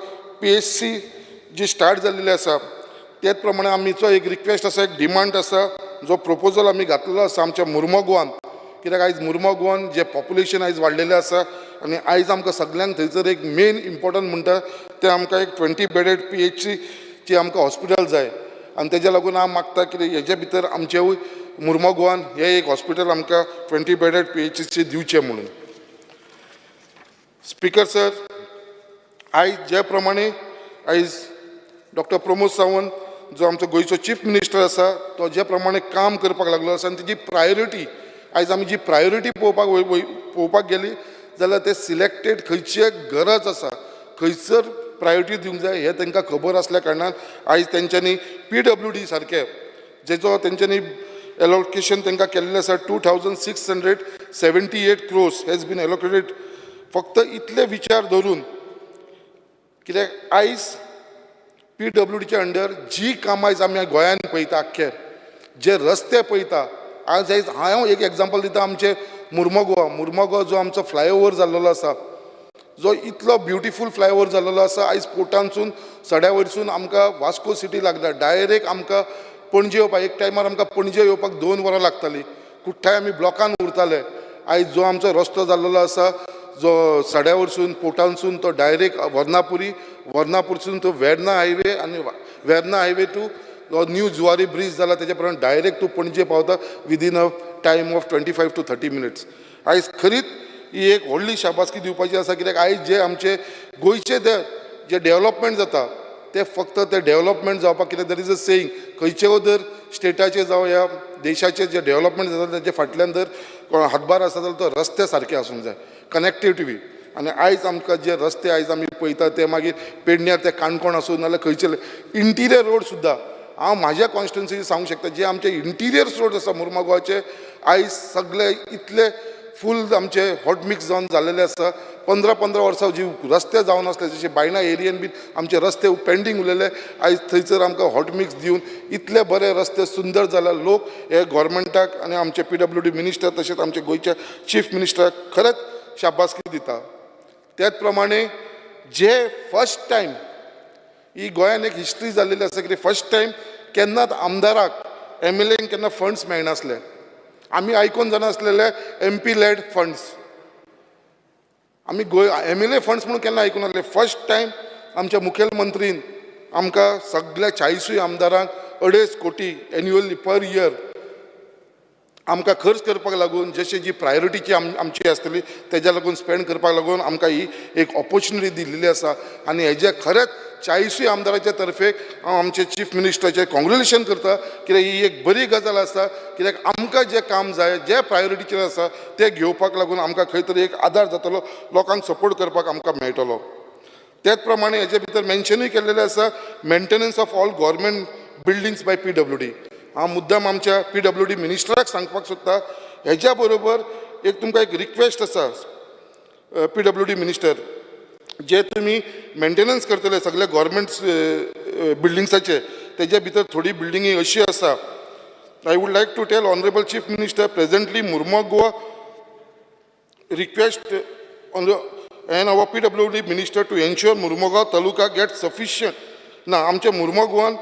PHC जी स्टार्ट जाल्लेली आसा त्याच प्रमाणे आमचो एक रिक्वेस्ट आसा एक डिमांड आसा जो प्रपोजल आमी घातलेलो आसा आमच्या मुर्मो गोवान कित्याक आयज मुर्मो गोवान जे पॉप्युलेशन आयज वाडलेलें आसा आनी आयज आमकां सगळ्यांक थंयसर एक मेन इम्पॉर्टंट म्हणटा तें आमकां एक 20 बेडेड PHC ची आमकां हॉस्पिटल जाय आनी तेज्या लागून हांव मागता की हेजे भितर आमचेवूय मुर्मो गोवान हे एक हॉस्पिटल आमकां 20 बेडेड PHC दिवचें म्हणून. स्पीकर सर, आयज जे प्रमाणे आयज डॉक्टर प्रमोद सावंत जो आमचो गोंयचो चीफ मिनिस्टर आसा तो जे प्रमाणे काम करपाक लागलो आसा आनी तेजी प्रायोरिटी आयज आमी जी प्रायोरिटी पळोवपाक गेली जाल्यार ते सिलेक्टेड खंयचे गरज आसा खंयसर प्रायोरिटी दिवंक जाय हें तांकां खबर आसल्या कारणान आयज तेंच्यांनी PWD सारके जेचो तेंच्यांनी एलोकेशन तांकां केल्लें आसा 2678 crores हॅज बीन एलोकेटेड. फक्त इतले विचार धरून कित्याक आयज PWDच्या अंडर जी कामां आयज आमी गोंयान पळयता आख्खे जे रस्ते पळयता आयज हांव एक एग्जांपल दिता आमचे मुर्मो गोवा जो आमचो फ्लायओव्हर जाल्लो आसा जो इतलो ब्युटिफूल फ्लायओव्हर जाल्लो आसा आयज पोर्टानसून सड्या वयरसून आमकां वास्को सिटी लागता डायरेक्ट आमकां पणजे येवपाक एक टायमार आमकां पणजे येवपाक 2 वरां लागतालीं कुठ्ठाय आमी ब्लॉकान उरताले. आयज जो आमचो रस्तो जाल्लो आसा जो सड्या वयरसून पोर्टानसून तो डायरेक्ट वर्नापूरसून तो वेर्ना हायवे आनी Verna highway to new Zuari bridge जाला तेजे प्रमाणे डायरेक्ट तूं पणजे पावता within a time of 25 to 30 minutes. आयज खरीच ही एक व्हडली शाबासकी दिवपाची आसा कित्याक आयज जे आमचे गोंयचे जे डेव्हलपमेंट जाता ते फक्त ते डेव्हलपमेंट जावपाक कित्याक दर इज अ सेईंग खंयचेय जर स्टेटाचे जावं ह्या देशाचे जे डेव्हलपमेंट जाता तेजे फाटल्यान जर हातभार आसा जाल्यार तो रस्ते सारके आसूंक जाय कनेक्टिविटी. आनी आयज आमकां जे रस्ते आयज आमी पळयता ते मागीर पेडण्यार ते काणकोण आसूं नाल्यार खंयचे इंटिरियर रोड सुद्दां हांव म्हाज्या कॉन्स्टिट्युन्सी सांगूंक शकता जे आमचे इंटिरियर रोड आसा मुर्मा गोवाचे आयज सगळे इतले फूल आमचे हॉट मिक्स जावन जाल्लेले आसा. 15 वर्सां जी रस्ते जावन आसले जशे बायणा एरियेन बीन आमचे रस्ते पेंडींग उरलेले आयज थंयसर आमकां हॉट मिक्स दिवन इतले बरे रस्ते सुंदर जाला. लोक हे गोवोरमेंटाक आनी आमचे PWD मिनिस्टर तशेंच आमचे गोंयच्या चीफ मिनिस्टराक खरेंच शाबासकी दिता. त्याच प्रमाणे जे फर्स्ट टायम ही गोंयान एक हिस्ट्री जाल्लेली आसा की फर्स्ट टायम केन्नाच आमदाराक MLAक केन्ना फंड्स मेळनासले. आमी आयकून जाणा आसलेले MP लेड फंड्स आमी MLA फंड्स म्हणून केन्ना आयकून नासले. फर्स्ट टायम आमच्या मुखेलमंत्रीन आमकां सगळ्या 40 आमदारांक 2.5 कोटी एन्युअली पर इयर आमकां खर्च करपाक लागून जशी जी प्रायोरिटीची आमची आसतली तेज्या लागून स्पेंड करपाक लागून आमकां ही एक ऑपॉर्च्युनिटी दिल्ली आसा. आनी हेजे खरेंच 40 आमदाराच्या तर्फे हांव आमचे चीफ मिनिस्टराचें कॉंग्रेच्युलेशन करता कित्याक ही एक बरी गजाल आसा कित्याक आमकां जें काम जाय जे प्रायोरिटीचेर आसा ते घेवपाक लागून आमकां खंय तरी एक आदार जातलो लोकांक सपोर्ट करपाक आमकां मेळटलो. त्याच प्रमाणे हेजे भितर मेन्शनूय केल्लेलें आसा maintenance of all government buildings by PWD. हांव मुद्दाम आमच्या PWD मिनिस्टराक सांगपाक सोदता हेज्या बरोबर एक तुमकां एक रिक्वेस्ट आसा PWD मिनिस्टर जे तुमी मेंटेनन्स करतले सगळे गव्हर्मेंट बिल्डिंग्साचे तेजे भितर थोडी बिल्डिंगी अशी आसा. I would like to tell honourable chief minister presently Mormugao request and our PWD minister to ensure Murmagaon Taluka gets sufficient. ना आमच्या मुर्मो गोवान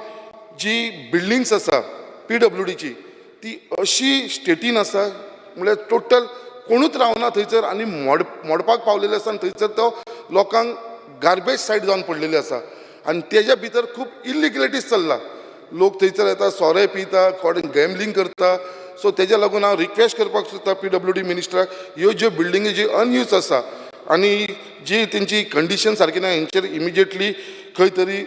जी बिल्डिंग्स आसा PWDची ती अशी स्टेटीन आसा म्हळ्यार टोटल कोणूच रावना थंयसर आनी मोडपाक पावलेले आसा आनी थंयसर तो लोकांक गार्बेज सायट जावन पडलेली आसा आनी तेज्या भितर खूब इलिगलिटीज चल्ला. लोक थंयसर येता सोरे पिता कोण गॅमलिंग करता. सो तेज्या लागून हांव रिक्वेस्ट करपाक सोदता PWD मिनिस्टराक ह्यो ज्यो बिल्डिंगी जी अनयूज आसा आणि जी तेंची कंडिशन सारकी ना हेंचेर इमिजिएटली खंय तरी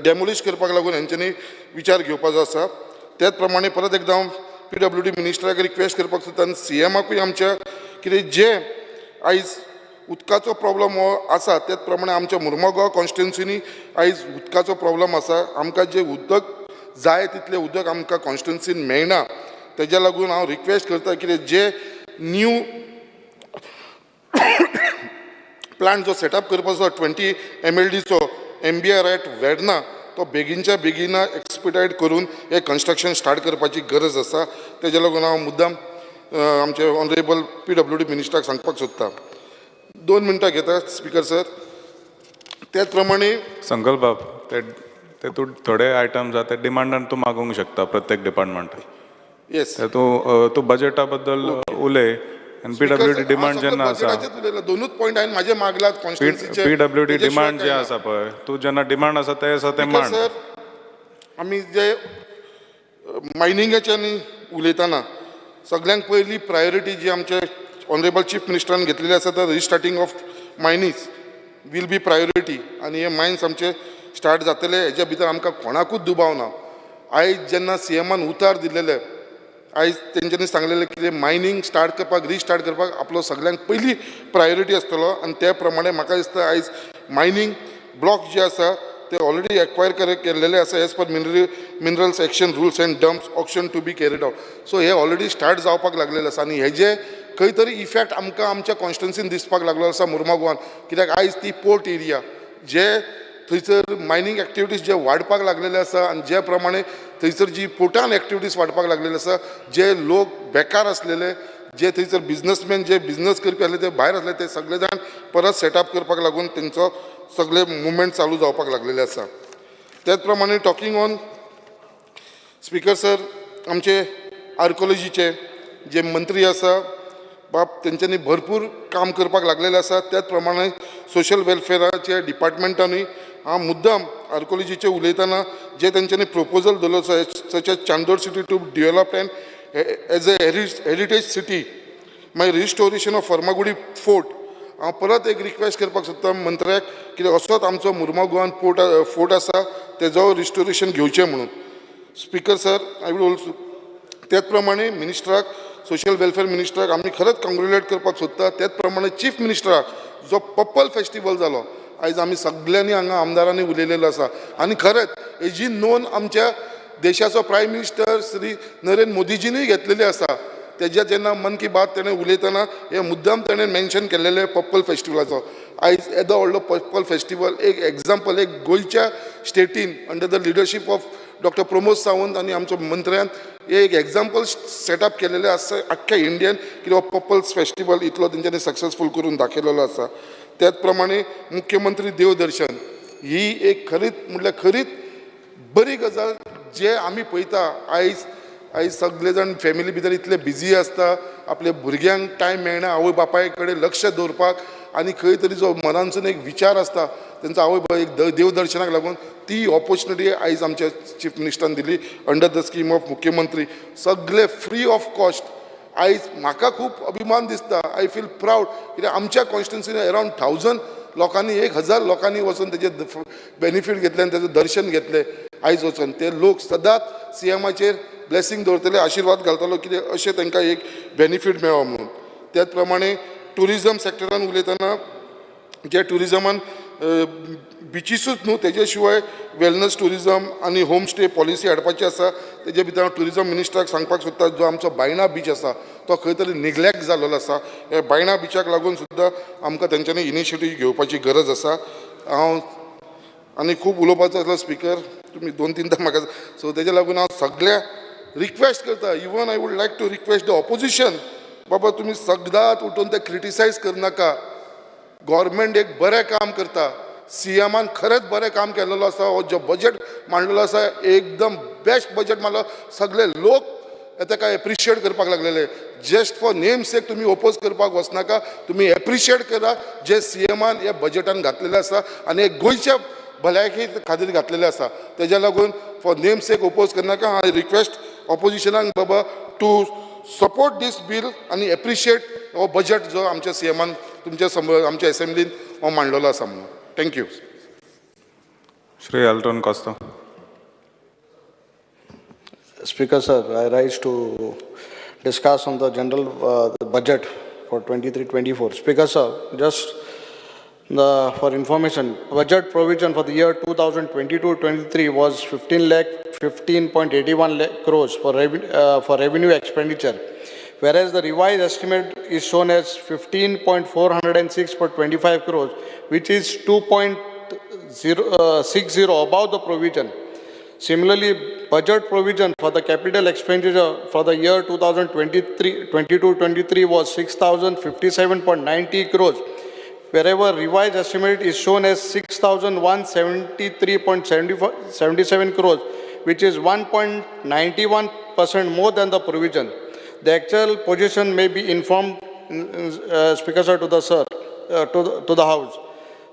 डेमोलिश करपाक लागून हेंच्यांनी विचार घेवपाचो आसा. त्याच प्रमाणे परत एकदा हांव PWD मिनिस्टराक रिक्वेस्ट करपाक सोदता आनी CMाकूय आमच्या कितें जे आयज उदकाचो प्रॉब्लम हो आसा त्याच प्रमाणे आमच्या मुर्मगांव कॉन्स्टिट्युन्सीनी आयज उदकाचो प्रॉब्लम आसा. आमकां जे उदक जाय तितलें उदक आमकां कॉन्स्टिट्युन्सीन मेळना. तेज्या लागून हांव रिक्वेस्ट करता कितें जे न्यू प्लांट जो सेटअप करपाचो 20 MLDचो MBR एट वेर्ना तो बेगीनच्या बेगीना एक्सपिडायट करून हे कन्स्ट्रक्शन स्टार्ट करपाची गरज आसा. तेज्या लागून हांव मुद्दाम आमचे ऑनरेबल PWD मिनिस्टराक सांगपाक सोदता. 2 मिनटां घेता स्पीकर सर. त्याच प्रमाणे संकल्प बाब ते तूं थोडे आयटम्स आहा ते डिमांडान तूं मागूंक शकता प्रत्येक डिपार्टमेंटाक. येस तूं बजेटा बद्दल उलय आनी PWD डिमांड जेन्ना आसा दोनूच पॉयंट हांवें म्हाजे मागलात कॉन्स्टिट्युन्सीचे PWD डिमांड जे आसा पळय तूं जेन्ना डिमांड आसा ते मांड. सर आमी जे मायनिंगाच्यानी उलयतना सगळ्यांत पयली प्रायोरिटी जी आमचे ऑनरेबल चीफ मिनिस्टरान घेतलेली आसा तर restarting of mines will be priority. आनी हे मायन्स आमचे स्टार्ट जातले हेज्या भितर आमकां कोणाकूच दुबाव ना. आयज जेन्ना CMान उतार दिलेले आयज तेंच्यांनी सांगलेलें कितें मायनींग स्टार्ट करपाक रिस्टार्ट करपाक आपलो सगळ्यांत पयली प्रायोरिटी आसतलो. आनी त्या प्रमाणे म्हाका दिसता आयज मायनींग ब्लॉक जे आसा ते ऑलरेडी एक्वायर केल्लेले आसा as per minerals action rules and dumps auction to be carried out. So हे ऑलरेडी स्टार्ट जावपाक लागलेले आसा आनी हेजे खंय तरी इफेक्ट आमकां आमच्या कॉन्स्टिट्युन्सीन दिसपाक लागलो आसा मुर्मुगांवान. कित्याक आयज ती पोर्ट एरिया जे थंयसर मायनींग एक्टिविटीज जे वाडपाक लागलेले आसा आनी ज्या प्रमाणे थंयसर जी पोर्टान एक्टिविटीज वाडपाक लागलेले आसा जे लोक बेकार आसलेले जे थंयसर बिझनसमॅन जे बिझनस करपी आसले ते भायर आसले ते सगळे जाण परत सेटअप करपाक लागून तेंचो सगळे मुवमेंट चालू जावपाक लागलेले आसा. त्याच प्रमाणे टॉकिंग ऑन स्पीकर सर आमचे आर्कोलॉजीचे जे मंत्री आसा बाप तेंच्यांनी भरपूर काम करपाक लागलेले आसा. त्याच प्रमाणे सोशल वेलफेअराचे डिपार्टमेंटांनी हांव मुद्दाम आर्कोलॉजीचे उलयतना जे तेंच्यांनी प्रपोजल दवरलो such as Chandor city to develop and as a heritage city मागीर रिस्टोरेशन ऑफ फर्मागुडी फोर्ट. हांव परत एक रिक्वेस्ट करपाक सोदता मंत्र्याक कित्याक असोच आमचो मुर्मुगांवान फोर्ट आसा तेजो रिस्टोरेशन घेवचें म्हणून. Speaker sir I would also त्याच प्रमाणे मिनिस्टराक सोशल वेलफेअर मिनिस्टराक आमी खरेंच कॉंग्रेच्युलेट करपाक सोदता. त्याच प्रमाणे चीफ मिनिस्टराक जो पर्पल फेस्टिवल जालो आयज आमी सगळ्यांनी हांगा आमदारांनी उलयलेलो आसा आनी खरेंच हेजी नोंद आमच्या देशाचो प्रायम मिनिस्टर श्री नरेंद्र मोदीजीनूय घेतलेली आसा. तेज्या जेन्ना मन की बात तेणें उलयतना हे मुद्दाम तेणें मेन्शन केल्लेले पर्पल फेस्टिवलाचो. आयज येदो व्हडलो पर्पल फेस्टिवल एक एग्जाम्पल एक गोंयच्या स्टेटीन under the leadership of doctor Pramod Sawant आनी आमच्या मंत्र्यान एक एग्जाम्पल सेटअप केलेले आसा आख्ख्या इंडियन किंवा पर्पल फेस्टिवल इतलो तेंच्यांनी सक्सेसफूल करून दाखयलेलो आसा. त्याच प्रमाणे मुख्यमंत्री देवदर्शन ही एक खरीच म्हटल्यार खरीच बरी गजाल जे आमी पळयता. आयज सगळे जाण फॅमिली भितर इतले बिजी आसता आपल्या भुरग्यांक टायम मेळना आवय बापाय कडेन लक्ष दवरपाक आनी खंय तरी जो मनांसून एक विचार आसता तेंचो आवय बापाय एक देवदर्शनाक लागून ती ऑपॉर्च्युनिटी आयज आमच्या चीफ मिनिस्टरान दिली अंडर द स्कीम ऑफ मुख्यमंत्री सगळे फ्री ऑफ कॉस्ट. आयज म्हाका खूब अभिमान दिसता. आय फील प्राऊड कित्याक आमच्या कॉन्स्टिट्युन्सीन अरावंड 1000 लोकांनी 1000 लोकांनी वचून तेजे बेनिफीट घेतले आनी तेजें दर्शन घेतलें. आयज वचून ते लोक सदांच CMाचेर ब्लेसिंग दवरतले आशिर्वाद घालतलो कितें अशें तांकां एक बेनिफीट मेळ्ळो म्हणून. त्याच प्रमाणे टुरिजम सॅक्टरान उलयतना जे टुरिजमान बिचीसूच न्हू तेजे शिवाय वेलनस टुरिजम आनी होम स्टे पॉलिसी हाडपाची आसा. तेजे भितर हांव टुरिजम मिनिस्टराक सांगपाक सोदता जो आमचो बायणा बीच आसा तो खंय तरी निग्लेक्ट जाल्लो आसा. हे बायणा बिचाक लागून सुद्दां आमकां तेंच्यांनी इनिशिएटीव घेवपाची गरज आसा. हांव आनी खूब उलोवपाचो आसलो स्पीकर तुमी 2-3दां म्हाका सो तेज्या लागून हांव सगळ्या रिक्वेस्ट करता. Even I would like to request the opposition बाबा तुमी सदांच उठून ते क्रिटिसायज करनाका. गव्हर्मेंट एक बरें काम करता. CMान खरेंच बरें काम केल्लेलो आसा. हो जो बजेट मांडलेलो आसा एकदम बेस्ट बजेट मारलो. सगळे लोक ताका एप्रिशिएट करपाक लागलेले. जस्ट फॉर नेम सेक तुमी ओपोज करपाक वचनाका. तुमी एप्रिशिएट करा जे CMान हे बजेटान घातलेले आसा आनी हे गोंयच्या भलायकी खातीर घातलेले आसा. तेज्या लागून फॉर नेम सेक ओपोज करनाका. हांव रिक्वेस्ट ऑपोजिशनाक बाबा टू सपोर्ट दीस बील आनी एप्रिशिएट हो बजेट जो आमच्या CMान तुमच्या आमच्या असेंब्लीन हो मांडलेलो आसा म्हणून. Thank you. Shri Alton Costa. Speaker sir, I rise to discuss on the general the budget for 23-24. Speaker sir, just for information, budget provision for the year 2022-23 was 15,15.81 crores for revenue expenditure, whereas the revised estimate is shown as 15.406.25 crores, which is 2.60 above the provision. Similarly, budget provision for the capital expenditure for the year 2022-23 was 6,057.90 crores, wherever revised estimate is shown as 6,173.77 crores, which is 1.91% more than the provision. The actual position may be informed, Speaker sir, to the House.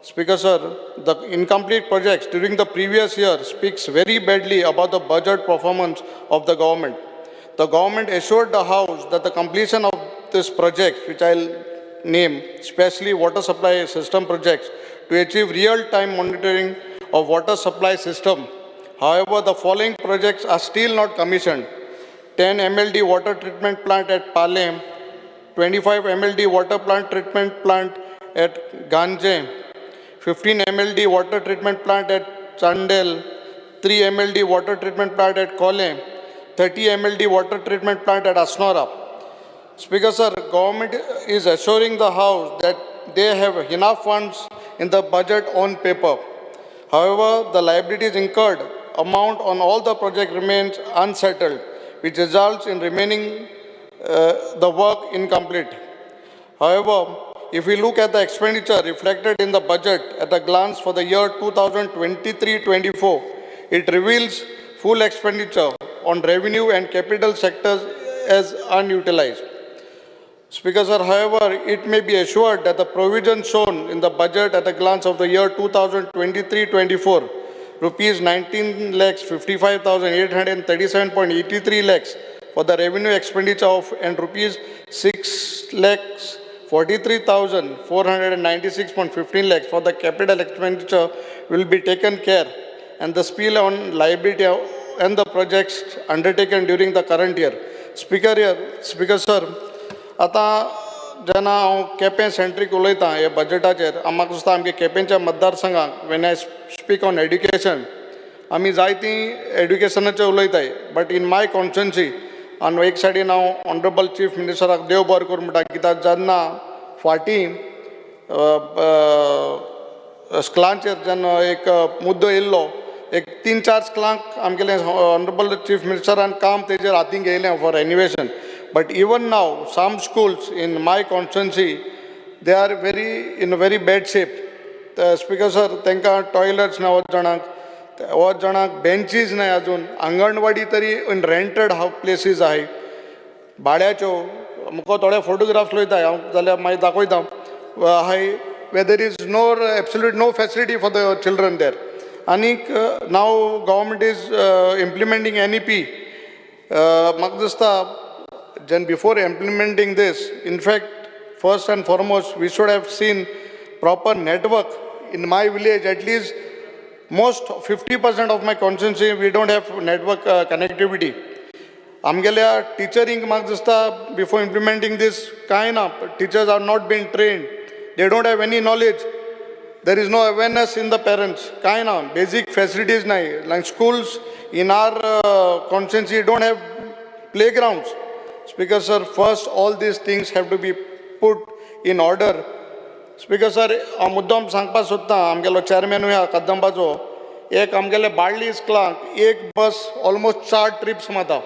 Speaker sir, the incomplete projects during the previous year speaks very badly about the budget performance of the government. The government assured the House that the completion of this project, which I'll name, especially water supply system projects, to achieve real-time monitoring of water supply system. However, the following projects are still not commissioned: 10 MLD water treatment plant at Palem, 25 MLD water plant treatment plant at Ganje, 15 MLD water treatment plant at Chandel, 3 MLD water treatment plant at Kolem, 30 MLD water treatment plant at Asnora. Speaker sir, government is assuring the House that they have enough funds in the budget on paper. However, the liabilities incurred amount on all the project remains unsettled, which results in remaining the work incomplete. However, if we look at the expenditure reflected in the budget at a glance for the year 2023-24, it reveals full expenditure on revenue and capital sectors as unutilized. Speaker sir, however, it may be assured that the provision shown in the budget at a glance of the year 2023-24, rupees 19,55,837.83 lakhs for the revenue expenditure of and rupees 6,43,496.15 lakhs for the capital expenditure will be taken care, and the spill on liability and the projects undertaken during the current year. Speaker sir, आता जेन्ना हांव केपें सेंट्रीक उलयतां हे बजेटाचेर, म्हाका दिसता आमगे केपेंच्या मतदारसंघाक when I speak on education, आमी जायतीं एड्युकेशनाचेर उलयताय, बट इन माय कॉन्स्टिट्युएन्सी आनी एक सायडीन हांव ऑनरेबल चीफ मिनिस्टराक देव बरें करूं म्हणटा, कित्याक जेन्ना फाटीं स्कलांचेर जेन्ना एक मुद्दो येयल्लो, एक 3-4 स्कलांक आमगेलें ऑनरेबल चीफ मिनिस्टरान काम तेजेर हातीन घेयलें for रेन्युवेशन. But even now, some schools in my constituency, they are in a very bad shape. Speaker sir, तांकां टॉयलेट्स ना वच जाणांक बेंचीज नाय अजून, अंगणवाडी तरी इन रेंटेड प्लेसीस आहाय भाड्याच्यो. म्हाका थोडे फोटोग्राफ्स लयताय हांव, जाल्यार मागीर दाखयता हाय, where there is absolute no facility for the children there. Anik now government is implementing NEP. म्हाका दिसता before implementing this, in fact, first and foremost, we should have seen proper network. In my village, at least most 50% of my constituency, we don't have network connectivity. Amgelia teaching, before implementing this, teachers are not being trained. They don't have any knowledge. There is no awareness in the parents. Basic facilities, like schools in our constituency don't have playgrounds. Speaker sir, first all these things have to be put in order. Speaker sir, मुद्दम सांगपा सोदता आमगेलो chairman ह्या कदंबाचो, एक आमगेले बाळ्ळी इस्कलांक एक बस almost 4 trips माता.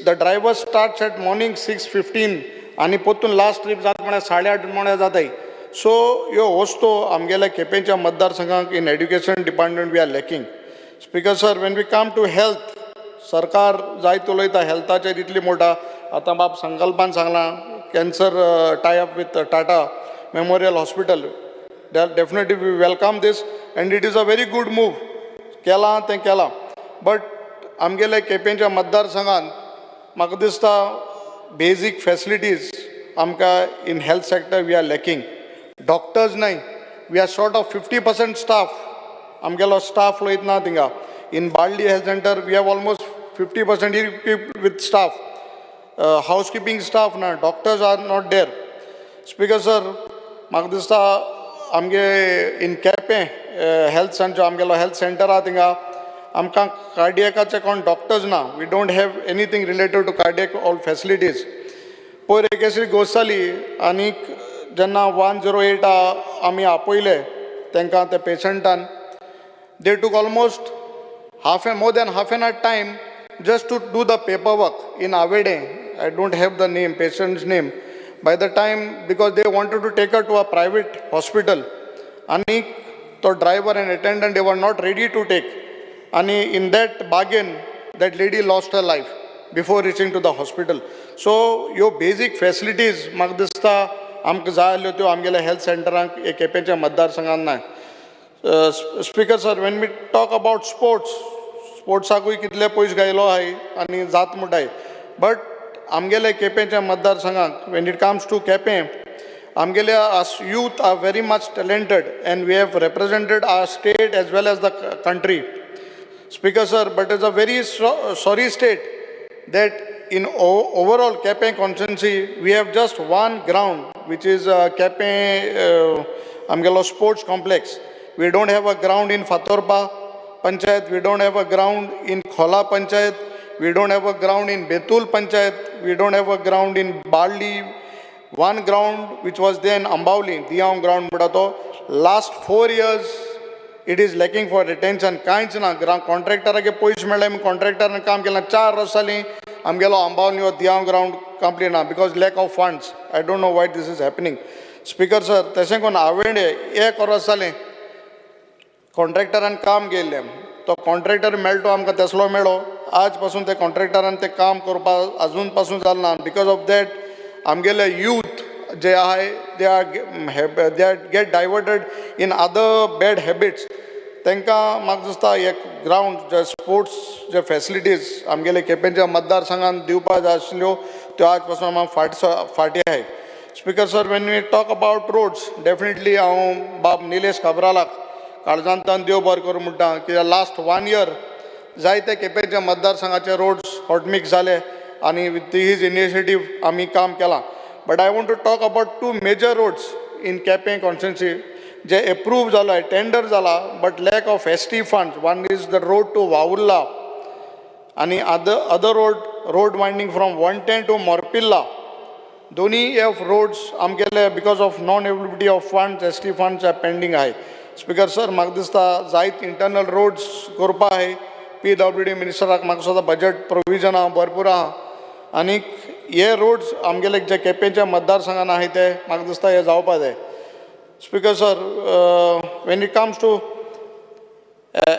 The driver starts at morning 6:15 आनी पोतून लास्ट ट्रीप जाता म्हळ्यार 8:30 म्हळ्यार जाताय. सो ह्यो वस्तू आमगेल्या केपेंच्या मतदारसंघाक in education department we are lacking. Speaker sir, when we come to health, सरकार जायत उलयता हेल्थाचेर इतली मोठा. आतां बाब संकल्पान सांगलां cancer tie up with Tata memorial hospital. Definitely we welcome this and it is a very good move. केलां तें केलां, बट आमगेल्या केपेंच्या मतदारसंघान म्हाका दिसता बेजीक फॅसिलिटीज आमकां in health sector we are lacking. Doctors nahi, we are short of 50% staff. आमगेलो staff लोयत ना थिंगा. In Baldi Health Center we have almost 50% equipped with staff. Housekeeping staff na, doctors are not there. Speaker sir, म्हाका दिसता आमगे in Kepe health center, आमगेलो health center आ थिंगा आमकां कार्डियाकाचे कोण doctors ना. We don't have anything related to cardiac all facilities. पयर एकेसरी गोष्ट जाली आनीक जेन्ना 108 आमी आपयले तांकां ते पेशंटान, they took almost more than half an hour time just to do the paperwork in Avede. I don't have the name, patient's name. By the time, because they wanted to take her to a private hospital, and the driver and attendant, they were not ready to take. And in that bargain, that lady lost her life before reaching to the hospital. So, your basic facilities, Magdista, Amgela Health Center, Kepencha Madar Sangana. Speaker sir, when we talk about sports आगूय कितले पयस गायलो आहाय आनी जात मुटाय, but आमगेले केपेंच्या मतदारसंघाक when it comes to Kepe, आमगेले as youth are very much talented and we have represented our state as well as the country. Speaker sir, but it's a very sorry state that in overall Kepe constituency we have just one ground, which is Kepe Amgelo Sports Complex. We don't have a ground in Fatorpa Panchayat, we don't have a ground in Khola Panchayat, we don't have a ground in Betul Panchayat, we don't have a ground in Baldi. One ground which was there in Ambauli, Diyaam ground budato. Last 4 years it is lacking for retention. Kainch na ground contractor age poish medam contractor ne kaam kelna 4 rosali amgelo Ambauli or Diyaam ground complete na because lack of funds. I don't know why this is happening. Speaker sir, तशें कोण आवडे 1 वर्साले कॉन्ट्रॅक्टरान काम केल्लें, तो contractor मेळटो आमकां तसलो मेळ्ळो, आज पासून ते कॉन्ट्रॅक्टरान ते काम करपाक अजून पासून जालें ना. बिकॉज ऑफ दॅट आमगेले यूथ जे आहाय they are get diverted in other bad habits. तांकां म्हाका दिसता एक ग्रावंड जे स्पोर्ट्स जे फॅसिलिटीज आमगेले केपेंच्या मतदारसंघान दिवपाक जाय आशिल्ल्यो त्यो आज पासून आमकां फाटीं आहाय. Speaker sir, when we talk about roads, definitely हांव बाब निलेश काब्रालाक काळजांतल्यान देव बरें करूं म्हणटा, कित्याक लास्ट 1 year जायते केपेंच्या मतदारसंघाचे रोड्स हॉटमिक्स जाले आनी विथ हीज इनिशिएटीव आमी काम केलां. But I want to talk about 2 major roads in Quepem constituency जे एप्रूव जाला, टेंडर जाला, but lack of ST funds. One is the road to Vaurla आनी other road winding from 110 to Morpirla. दोनी एफ रोड्स आमगेले because of non availability of funds, ST funds are pending आहाय. Speaker sir, म्हाका दिसता जायत internal roads करपा आहाय. PWD मिनिस्टराक म्हाका सुद्दां बजट प्रोविजन भरपूर आहा आनीक हे रोड्स आमगेले जे केपेंच्या मतदारसंघान आहाय ते म्हाका दिसता हे जावपा जाय. Speaker sir, when it comes to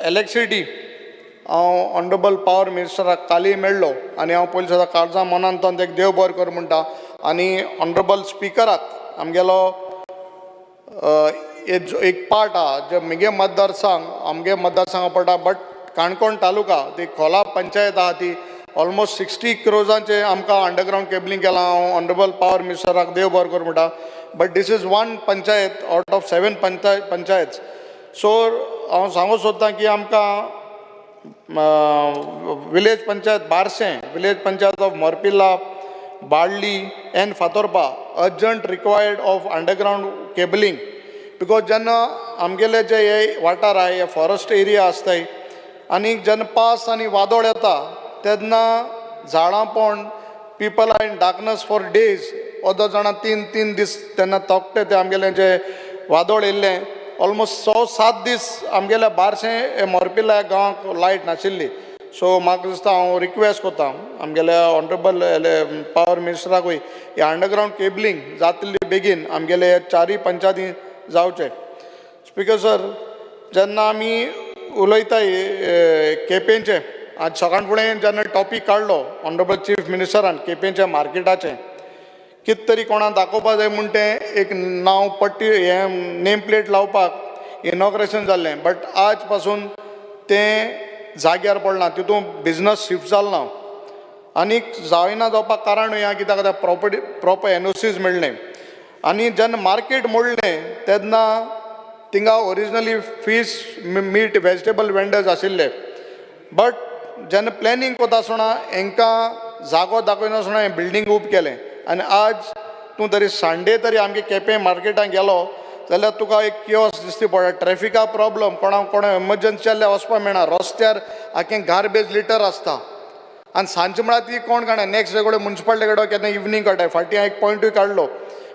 electricity, हांव ऑनरेबल पावर मिनिस्टराक काली मेळ्ळो आनी हांव पयलीं सुद्दां काळजां मनांतल्यान तेका देव बरें कर म्हणटा आनी ऑनरेबल स्पिकराक आमगेलो एक पार्ट आहा जे म्हगे मतदारसंघ आमगे मतदारसंघा पडटा, बट काणकोण तालुका ती खोला पंचायत आहा ती ऑलमोस्ट 60 crores आमकां अंडरग्रावंड केबलिंग केलां. हांव ऑनरेबल पावर मिनिस्टराक देव बरें कर म्हणटा. But this is 1 panchayat out of 7 panchayat. So हांव सांगूंक सोदतां की आमकां विलेज पंचायत बारशें, village panchayat of Morpirla, Balli and Fatorpa urgent required of underground cabling. Because जेन्ना आमगेले जे हे वाठार आहाय हे फॉरेस्ट एरिया आसताय आनी जेन्ना पावस आनी वादळ येता तेन्ना झाडां पण people are in darkness for days. अर्द जाणां 3 दीस तेन्ना तोकटे ते आमगेले जे वादळ येयल्लें ऑलमोस्ट 6-7 दीस आमगेल्या बारशें मोरपिल्ला गांवांक लायट नाशिल्ली. सो म्हाका दिसता हांव रिक्वेस्ट कोत्ता आमगेल्या ऑनरेबल पावर मिनिस्टराकूय हे अंडरग्रावंड केबलिंग जातली बेगीन आमगेले 4 पंचायती जावचे. स्पिकर सर, जेन्ना आमी उलयताय केपेंचे, आज सकाळ फुडें जेन्ना टॉपीक काडलो ऑनरेबल चीफ मिनिस्टरान केपेंच्या मार्केटाचें, कित तरी कोणाक दाखोवपा जाय म्हूण तें एक नांव पट्टी हें नेम प्लेट लावपाक इनॉग्रेशन जाल्लें, बट आज पासून तें जाग्यार पडलां, तितून बिजनस शिफ्ट जालो ना. आनीक जायना जावपाक कारण या कित्याक आतां प्रॉपर एनओसीज मेळ्ळे आनी जेन्ना मार्केट मोडलें तेन्ना थिंगा originally fish meat vegetable vendors आशिल्ले बट जेन्ना प्लॅनिंग कोता आसतना हांकां जागो दाखयना आसतना हें बिल्डींग उब केलें आनी आज तूं तरी संडे तरी आमगे केपें मार्केटान गेलो जाल्यार तुका एक किओस दिसती पडटा ट्रॅफिका प्रॉब्लम कोणा एमर्जन्सी जाल्यार वचपाक मेळना रस्त्यार आख्खें गार्बेज लिटर आसता आनी सांजचे म्हळ्यार ती कोण काडना नेक्स्ट डे कडेन म्युन्सिपालिटी कडेन केन्ना इवनिंग काडटाय फाटीं हांवें एक पॉयंटूय काडलो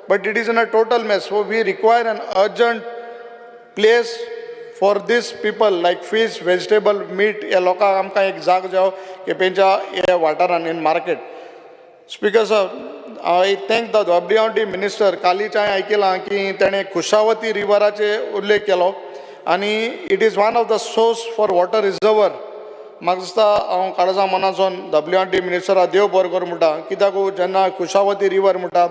but it is in a total mess so we require an urgent place for this people like fish vegetable meat ह्या लोकांक आमकां एक जाग जावं केपेंच्या ह्या वाठारान in market speaker sir I thank the WRD minister कालीच हांवें आयकलां की तेणें कुशावती रिवराचे उल्लेख केलो आनी it is one of the source for water reservoir म्हाका दिसता हांव काळजा मनासून WRD मिनिस्टराक देव बरो करूं म्हणटा कित्याक जेन्ना कुशावती रिवर म्हणटा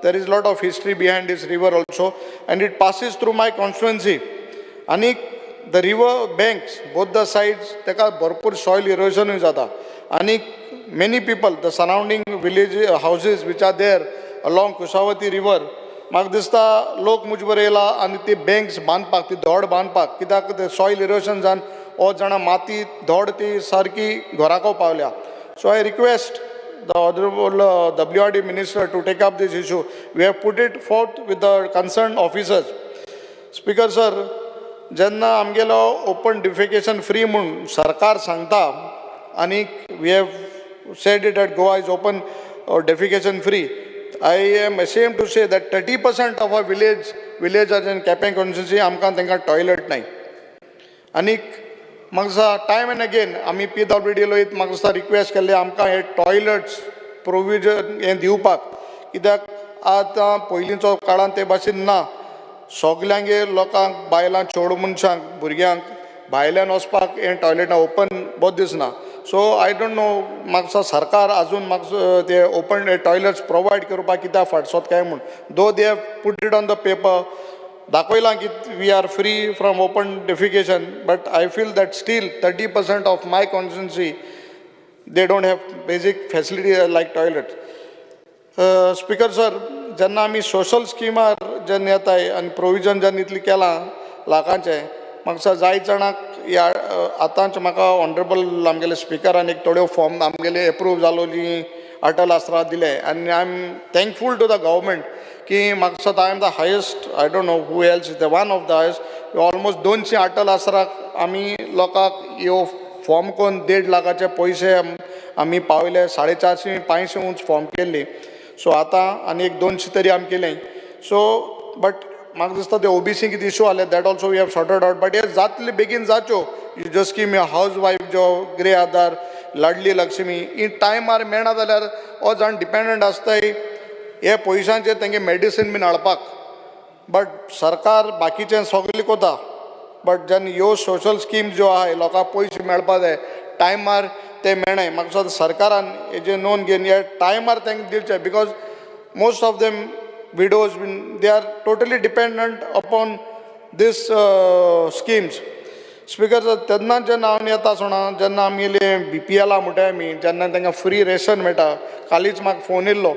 there is lot of history behind this river also and it passes through my constituency and the river banks both the sides teka bharpur soil erosion jata and many people the surrounding village houses which are there along Kushavati river म्हाका दिसता लोक मुजे बर येयला आनी ती banks बांदपाक ती धोड बांदपाक कित्याक ते सॉयल इरोशन जावन हो जाणा माती धोड ती सारकी घराको पावल्या so I request the Honorable WRD Minister to take up this issue. We have put it forth with the concerned officers. Speaker sir, जेन्ना आमगेलो open defecation free म्हूण सरकार सांगता आनी we have said it that Goa is open defecation free. I am ashamed to say that 30% of our villagers in Kapeng constituency आमकां तांकां toilet नाय आनी म्हाका दिसता टायम एंड अगेन आमी PWD लोयत म्हाका दिसता रिक्वेस्ट केल्ले आमकां हे टॉयलेट्स प्रोविजन हें दिवपाक कित्याक आतां पयलींचो काळान ते भाशेन ना सगल्यांगे लोकांक बायलांक चेडूं मनशांक भुरग्यांक भायल्यान वचपाक हें टॉयलेटां ओपन बोत दिसना सो आय डोंट नो म्हाका दिसता सरकार आजून म्हाका ते ओपन टॉयलेट्स प्रोवायड करपाक कित्याक फाटसोत काय म्हूण though they have put it on the paper दाखयलां की we are free from open defecation but I feel that still 30% of my constituency they don't have basic facility like toilet speaker sir जेन्ना आमी social स्किमार जेन्ना येताय आनी provision जेन्ना इतलें केलां लाखांचें म्हाका दिसता जायत जाणांक ह्या आतांच म्हाका ऑनरेबल आमगेले स्पिकरान एक थोड्यो फॉर्म आमगेले एप्रूव जालोली अटल आसरा दिले आनी I am thankful to the government की म्हाका दिसता I am the highest I don't know who else is the one of the highest almost 200 Atal आसराक आमी लोकांक ह्यो फॉर्म करून 1.5 लाखाचे पयशे आमी पावयले 450-500 उंच फॉर्म केल्ली सो आतां आनी एक 200 तरी आमी केलें सो बट म्हाका दिसता ते OBC कितें इशू आसले that also we have sorted out but हे जातले बेगीन जाच्यो ज्यो स्कीम हावज वायफ जो ग्रे आधार लाडली लक्ष्मी ही टायमार मेळना जाल्यार हो जाण डिपेंडंट आसताय हे पयशांचे तेंगे मेडिसीन बीन हाडपाक बट सरकार बाकीचें सगळें कोता बट जेन्ना ह्यो सोशल स्कीम ज्यो आहाय लोकांक पयशे मेळपा जाय टायमार ते मेळनाय म्हाका दिसता सरकारान हेजे नोंद घेवन हे टायमार तांकां दिवचे because most of them widows they are totally dependent upon this schemes speaker तेन्ना जेन्ना हांव येता आसतना जेन्ना आमगेले BPL म्हणटाय आमी जेन्ना तांकां फ्री रेशन मेळटा कालीच म्हाका फोन येयल्लो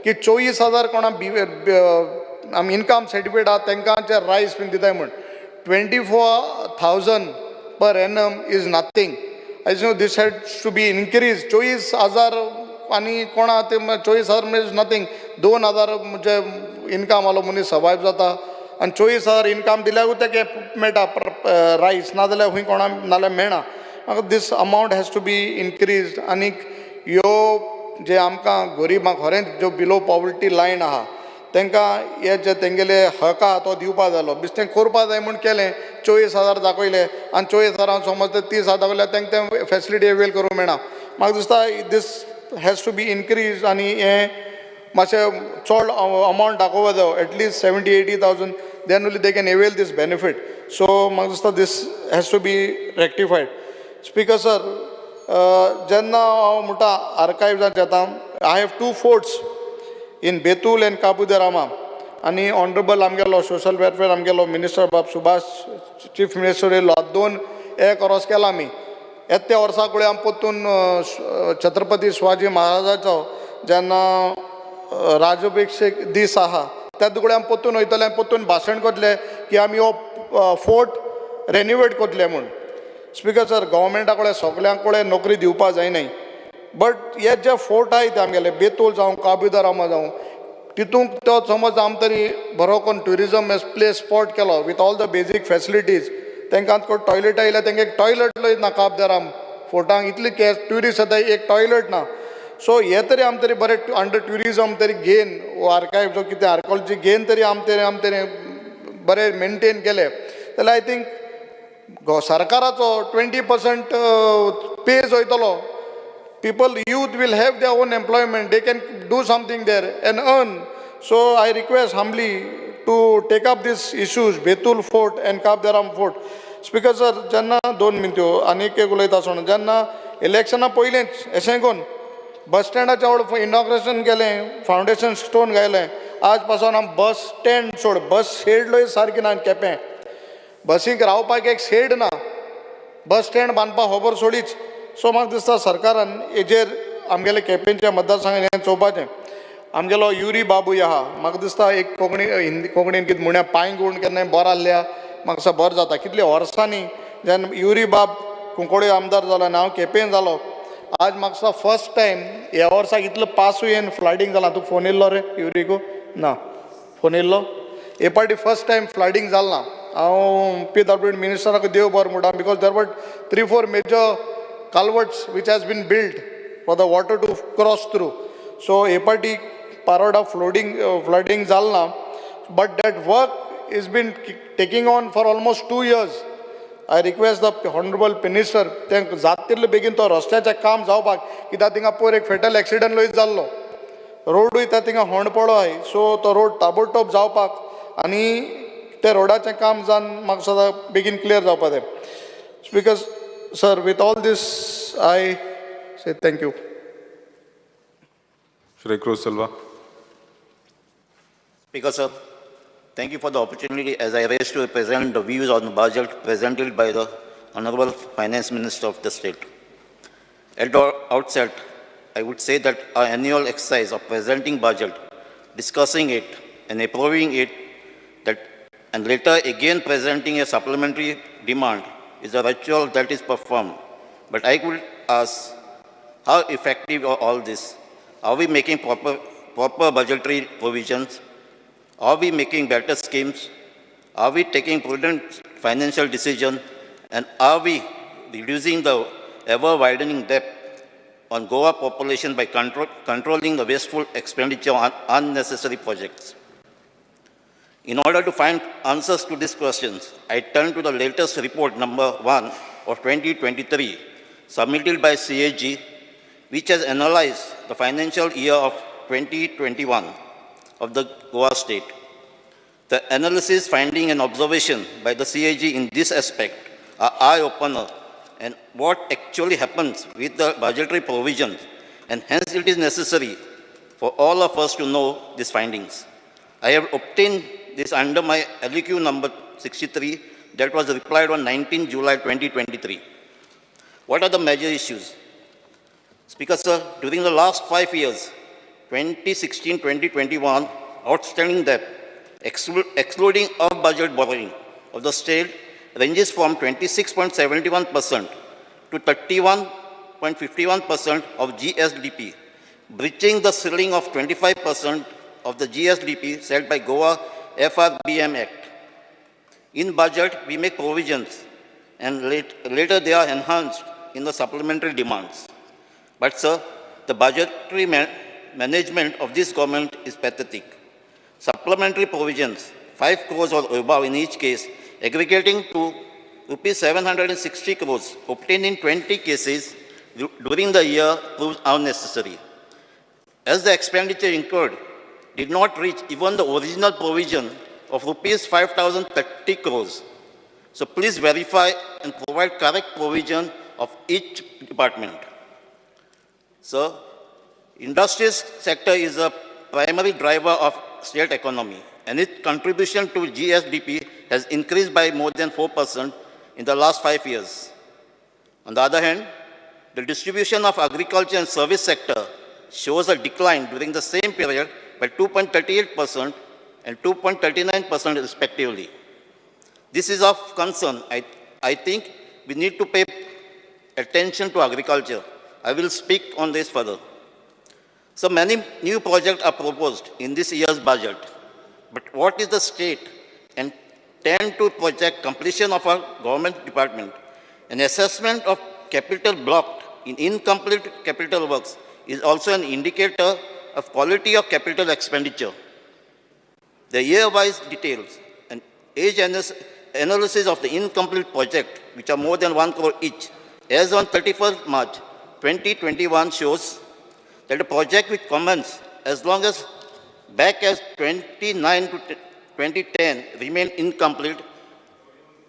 की 24,000 कोणा आमी इनकम सर्टिफिकेट आहा तांकां रायस बीन दिताय म्हूण 24,000 per annum is nothing I know this has to be increase 24,000 आनी कोणा ते 24,000 म्हणजे नथींग 2,000 म्हणजे इनकम आलो मनीस सर्वायव जाता आनी 24,000 इनकम दिल्यारूच तेका मेळटा रायस नाजाल्यार खंय कोणा नाल्यार मेळना म्हाका this amount has to be increase आनीक ह्यो जे आमकां गरीबांक खरेंच ज्यो बिलो पॉवर्टी लायन आहा तांकां हे जे तेंगेले हक आहा तो दिवपा जालो बेश्टें करपा जाय म्हूण केलें 24,000 दाखयले आनी 24,000 समज ते 30,000 दाखयल्यार तांकां ते फॅसिलिटी अवेल करूंक मेळना म्हाका दिसता this has to be increase आनी हें मातशें चड अमावंट दाखोवपा जायो at least 70,000-80,000 then only they can avail this benefit so म्हाका दिसता this has to be rectified speaker sir जेन्ना हांव म्हणटा आर्कायव्जांत येता I have 2 forts in Betul and Cabo de Rama आनी ऑनरेबल आमगेलो सोशल वेलफेअर आमगेलो मिनिस्टर बाब सुभाष चीफ मिनिस्टर येयलो 2 क्रॉस केला आमी येत्या वर्साकुळे आमी परतून छत्रपती शिवाजी महाराजाचो जेन्ना राजाभिषेक दीस आहा त्या दुगडे आमी परतून वयतले आनी परतून भाशण करतले की आमी हो फोर्ट रेन्युवेट करतले म्हूण. स्पीकर सर, गव्हर्मेंटा कडेन सगळ्यांक कडेन नोकरी दिवपा जायनाय, बट हे जे फोर्ट आहाय ते आमगेले बेतूल जावं काबुदरामा जावं तितूंक तो समज आमी तरी बरो करून ट्युरिजम प्लेस स्पॉट केलो with all the basic facilities, तांकां टॉयलेट आयल्या तांकां एक टॉयलेट ना काबदराम फोर्टांक, इतले ट्युरिस्ट येता एक टॉयलेट ना. सो हे तरी आमी तरी बरें अंडर ट्युरिजम तरी घेन वो आर्कायव्ह जो कितें आर्कोलॉजी घेन तरी आमी तरी बरें मेनटेन केले जाल्यार आय थिंक सरकाराचो 20% पेज वयतलो. People, youth will have their own employment. They can do something there and earn. So I request humbly to take up these issues, Betul Fort and Kabdaram Fort. Speaker sir, जेन्ना 2 मिनटो आनीक एक उलयता सोडून जेन्ना इलेक्शना पयलींच अशें करून बस स्टँडाच्या वड इनॉग्रेशन केलें, फावंडेशन स्टोन घायलें, आज पासून आमी बस स्टँड सोड बस शेड सारकी ना केपें, बसीक रावपाक एक शेड ना, बस स्टँड बांदपाक खबर सोडीच. सो म्हाका दिसता सरकारान हेजेर आमगेले केपेंच्या मतदारसंघान हें चोवपाचें. आमगेलो युरी बाबूय आहा, म्हाका दिसता एक कोंकणी हिंदी कोंकणीन कितें म्हणल्या पांय गुण केन्नाय बोर आहल्या म्हाका दिसता बरें जाता. कितले वर्सांनी जेन्ना युरी बाब कुंकोळे आमदार जालो आनी हांव केपें जालो, आज म्हाका दिसता फर्स्ट टायम ह्या वर्साक इतलो पासूय येवन फ्लडींग जालां. तुका फोन येयल्लो रे युरीको? ना, फोन येयल्लो? हे पाटी फर्स्ट टायम फ्लडींग जालें ना. हांव PWD मिनिस्टराक देव बरें म्हणटा, बिकॉज देर वर 3-4 major culverts which has been built for the water to cross through. So epati paroda flooding jalna, but that work has been taking on for almost 2 years. I request the honorable minister त्यांक जातले बेगीन तो रस्त्याचें काम जावपाक, कित्याक थिंगा पयर एक fatal accident लोय जाल्लो, रोडूय त्या थिंगा होंड पडो आहाय. सो तो रोड ताबडतोब जावपाक आनी त्या रोडाचें काम जावन म्हाका सदां बेगीन क्लियर जावपाक जाय. Because sir, with all this, I say thank you. Shri Cruz Silva. Speaker sir, thank you for the opportunity as I raise to present the views on the budget presented by the Honorable Finance Minister of the state. At the outset, I would say that our annual exercise of presenting budget, discussing it and approving it, and later again presenting a supplementary demand is a ritual that is performed. But I could ask, how effective are all this? Are we making proper budgetary provisions? Are we making better schemes? Are we taking prudent financial decisions? And are we reducing the ever-widening debt on Goa population by controlling the wasteful expenditure on unnecessary projects? In order to find answers to these questions, I turn to the latest report number 1 of 2023, submitted by CAG, which has analyzed the financial year of 2021 of the Goa state. The analysis, finding and observation by the CAG in this aspect are eye-opener and what actually happens with the budgetary provisions, and hence it is necessary for all of us to know these findings. I have obtained this under my LEQ number 63 that was replied on 19 July 2023. What are the major issues? Speaker sir, during the last 5 years, 2016-2021, outstanding debt, excluding off-budget borrowing of the state, ranges from 26.71% to 31.51% of GSDP, breaching the ceiling of 25% of the GSDP set by Goa FRBM Act. In budget, we make provisions and later they are enhanced in the supplementary demands. But sir, the budgetary management of this government is pathetic. Supplementary provisions, 5 crores or above in each case, aggregating to rupees 760 crores, obtained in 20 cases during the year, proves unnecessary. As the expenditure incurred did not reach even the original provision of rupees 5,030 crores. So please verify and provide correct provision of each department. Sir, industry sector is a primary driver of state economy, and its contribution to GSDP has increased by more than 4% in the last 5 years. On the other hand, the distribution of agriculture and service sector shows a decline during the same period by 2.38% and 2.39% respectively. This is of concern. I think we need to pay attention to agriculture. I will speak on this further. So many new projects are proposed in this year's budget. But what is the state and tend to project completion of our government department? An assessment of capital blocked in incomplete capital works is also an indicator of quality of capital expenditure. The year-wise details and age analysis of the incomplete project, which are more than 1 crore each, as on 31st March 2021 shows that the project which commenced as long as back as 29 to 2010 remained incomplete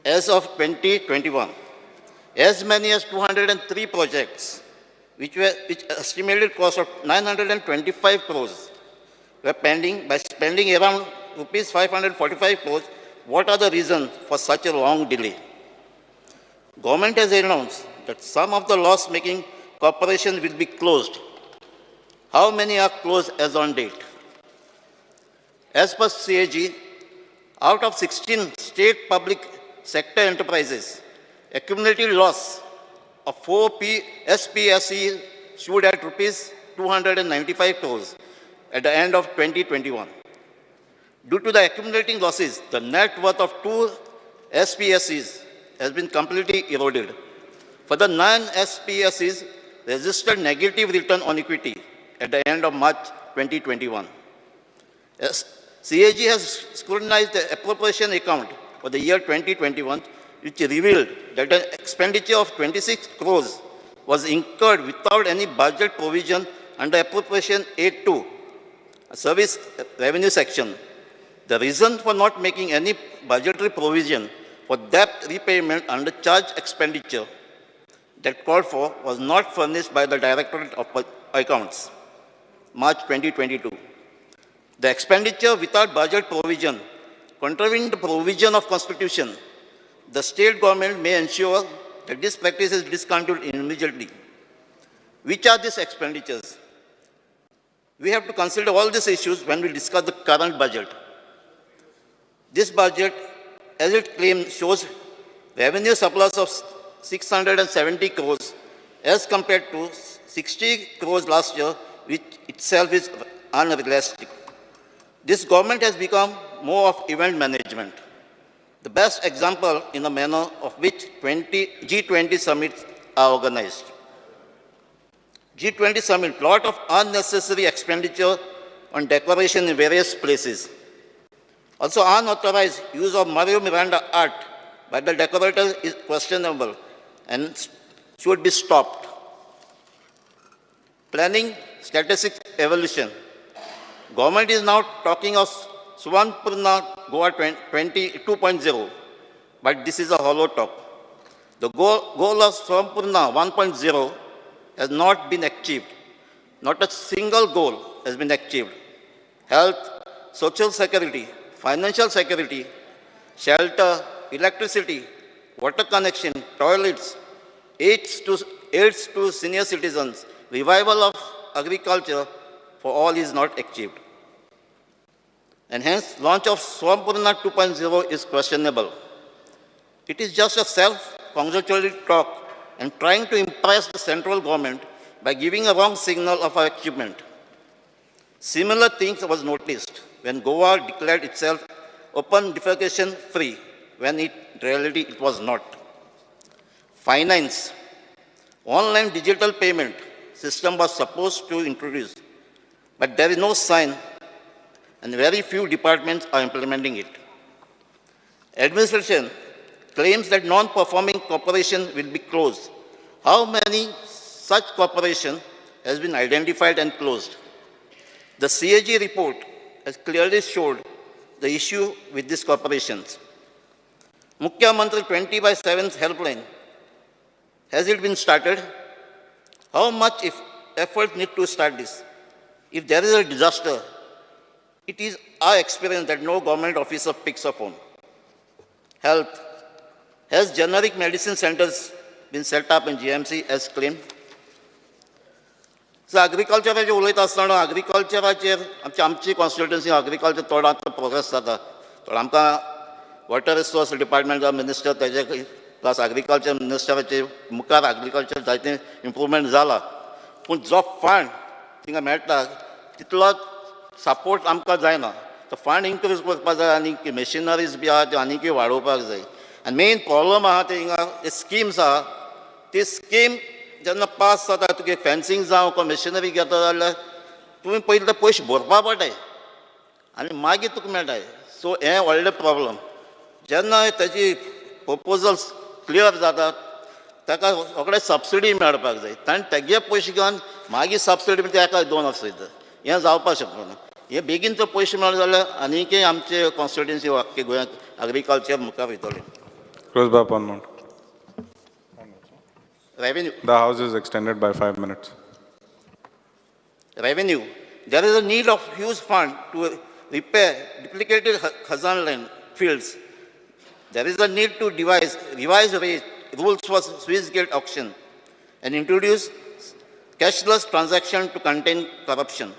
as of 2021. As many as 203 projects, which estimated cost of 925 crores, were pending. By spending around rupees 545 crores, what are the reasons for such a long delay? Government has announced that some of the loss-making corporations will be closed. How many are closed as on date? As per CAG, out of 16 state public sector enterprises, accumulated loss of 4 SPSE stood at rupees 295 crores at the end of 2021. Due to the accumulating losses, the net worth of 2 SPSEs has been completely eroded. For the 9 SPSEs registered negative return on equity at the end of March 2021. CAG has scrutinized the appropriation account for the year 2021, which revealed that an expenditure of 26 crores was incurred without any budget provision under appropriation 8.2, service revenue section. The reason for not making any budgetary provision for debt repayment under charge expenditure that called for was not furnished by the Directorate of Accounts, March 2022. The expenditure without budget provision, contravening the provision of Constitution, the state government may ensure that this practice is discontinued immediately. Which are these expenditures? We have to consider all these issues when we discuss the current budget. This budget, as it claims, shows revenue surplus of 670 crores as compared to 60 crores last year, which itself is unrealistic. This government has become more of event management. The best example in a manner of which G20 summits are organized. G20 summit, lot of unnecessary expenditure on decoration in various places. Also, unauthorized use of Mario Miranda art by the decorator is questionable and should be stopped. Planning statistics evolution. Government is now talking of Swanpurna Goa 2.0, but this is a hollow talk. The goal of Swanpurna 1.0 has not been achieved. Not a single goal has been achieved. Health, social security, financial security, shelter, electricity, water connection, toilets, aids to senior citizens, revival of agriculture for all is not achieved. And hence, launch of Swampurna 2.0 is questionable. It is just a self-congratulatory talk and trying to impress the central government by giving a wrong signal of our achievement. Similar things was noticed when Goa declared itself open defecation free, when in reality it was not. Finance. Online digital payment system was supposed to introduce, but there is no sign and very few departments are implementing it. Administration claims that non-performing corporation will be closed. How many such corporation has been identified and closed? The CAG report has clearly showed the issue with these corporations. Mukhya Mantri 20/7 helpline, has it been started? How much effort need to start this? If there is a disaster, it is our experience that no government officer picks up phone. Health. Has generic medicine centers been set up in GMC as claimed. So agriculture उलयता आसतना agricultureचेर आमची constituency agriculture थोडो आतां progress जाता. थोडो आमकां water resource डिपार्टमेंटा minister तेजे plus agriculture मिनिस्टराचे मुखार agriculture जायतें इम्प्रुवमेंट जाला. पूण जो फंड थिंगा मेळटा तितलो सपोर्ट आमकां जायना. तो फंड इन्क्रीज करपाक जाय आनी मशिनरीज बी आहा त्यो आनीकय वाडोवपाक जाय. आनी मेन प्रॉब्लम आहा ते हिंगा स्किम्स आहा ती स्कीम जेन्ना पास जाता तुगे फेन्सिंग जावं को मशिनरी घेता जाल्यार तुवें पयलीं ते पयशे भरपा पडटाय आनी मागीर तुका मेळटाय. सो हें व्हडलें प्रॉब्लम. जेन्ना तेजी प्रपोजल्स क्लियर जातात ताका रोखडे सबसिडी मेळपाक जाय. ताणें तेगे पयशे घेवन मागीर सबसिडी ते एका 2 वर्सां वयता. हें जावपाक शकना. हे बेगीन जर पयशे मेळ्ळे जाल्यार आनीकय आमचे कॉन्स्टिट्युएन्सी वाक्य गोंयांत एग्रीकल्चर मुखार वयतलें. Close by one minute. Revenue. The House is extended by 5 minutes. Revenue. There is a need of huge fund to repair duplicated Khazan land fields. There is a need to revise rules for Swiss gate auction and introduce cashless transaction to contain corruption.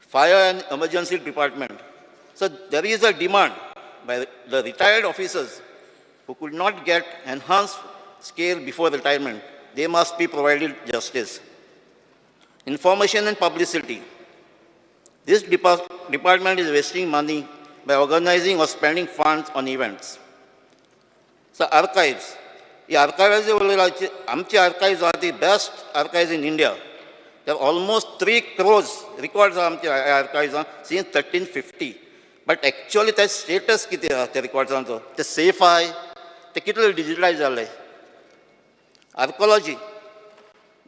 Fire and emergency department. So there is a demand by the retired officers who could not get enhanced scale before retirement. They must be provided justice. Information and publicity. This department is wasting money by organizing or spending funds on events. So archives. The archives, आमची archives are the best archives in India. There are almost 3 crores records आमचे archives since 1350. But actually the status किती आहा त्या records'anचो? ते safe आहे, ते कितले digitalize जाले. Archaeology.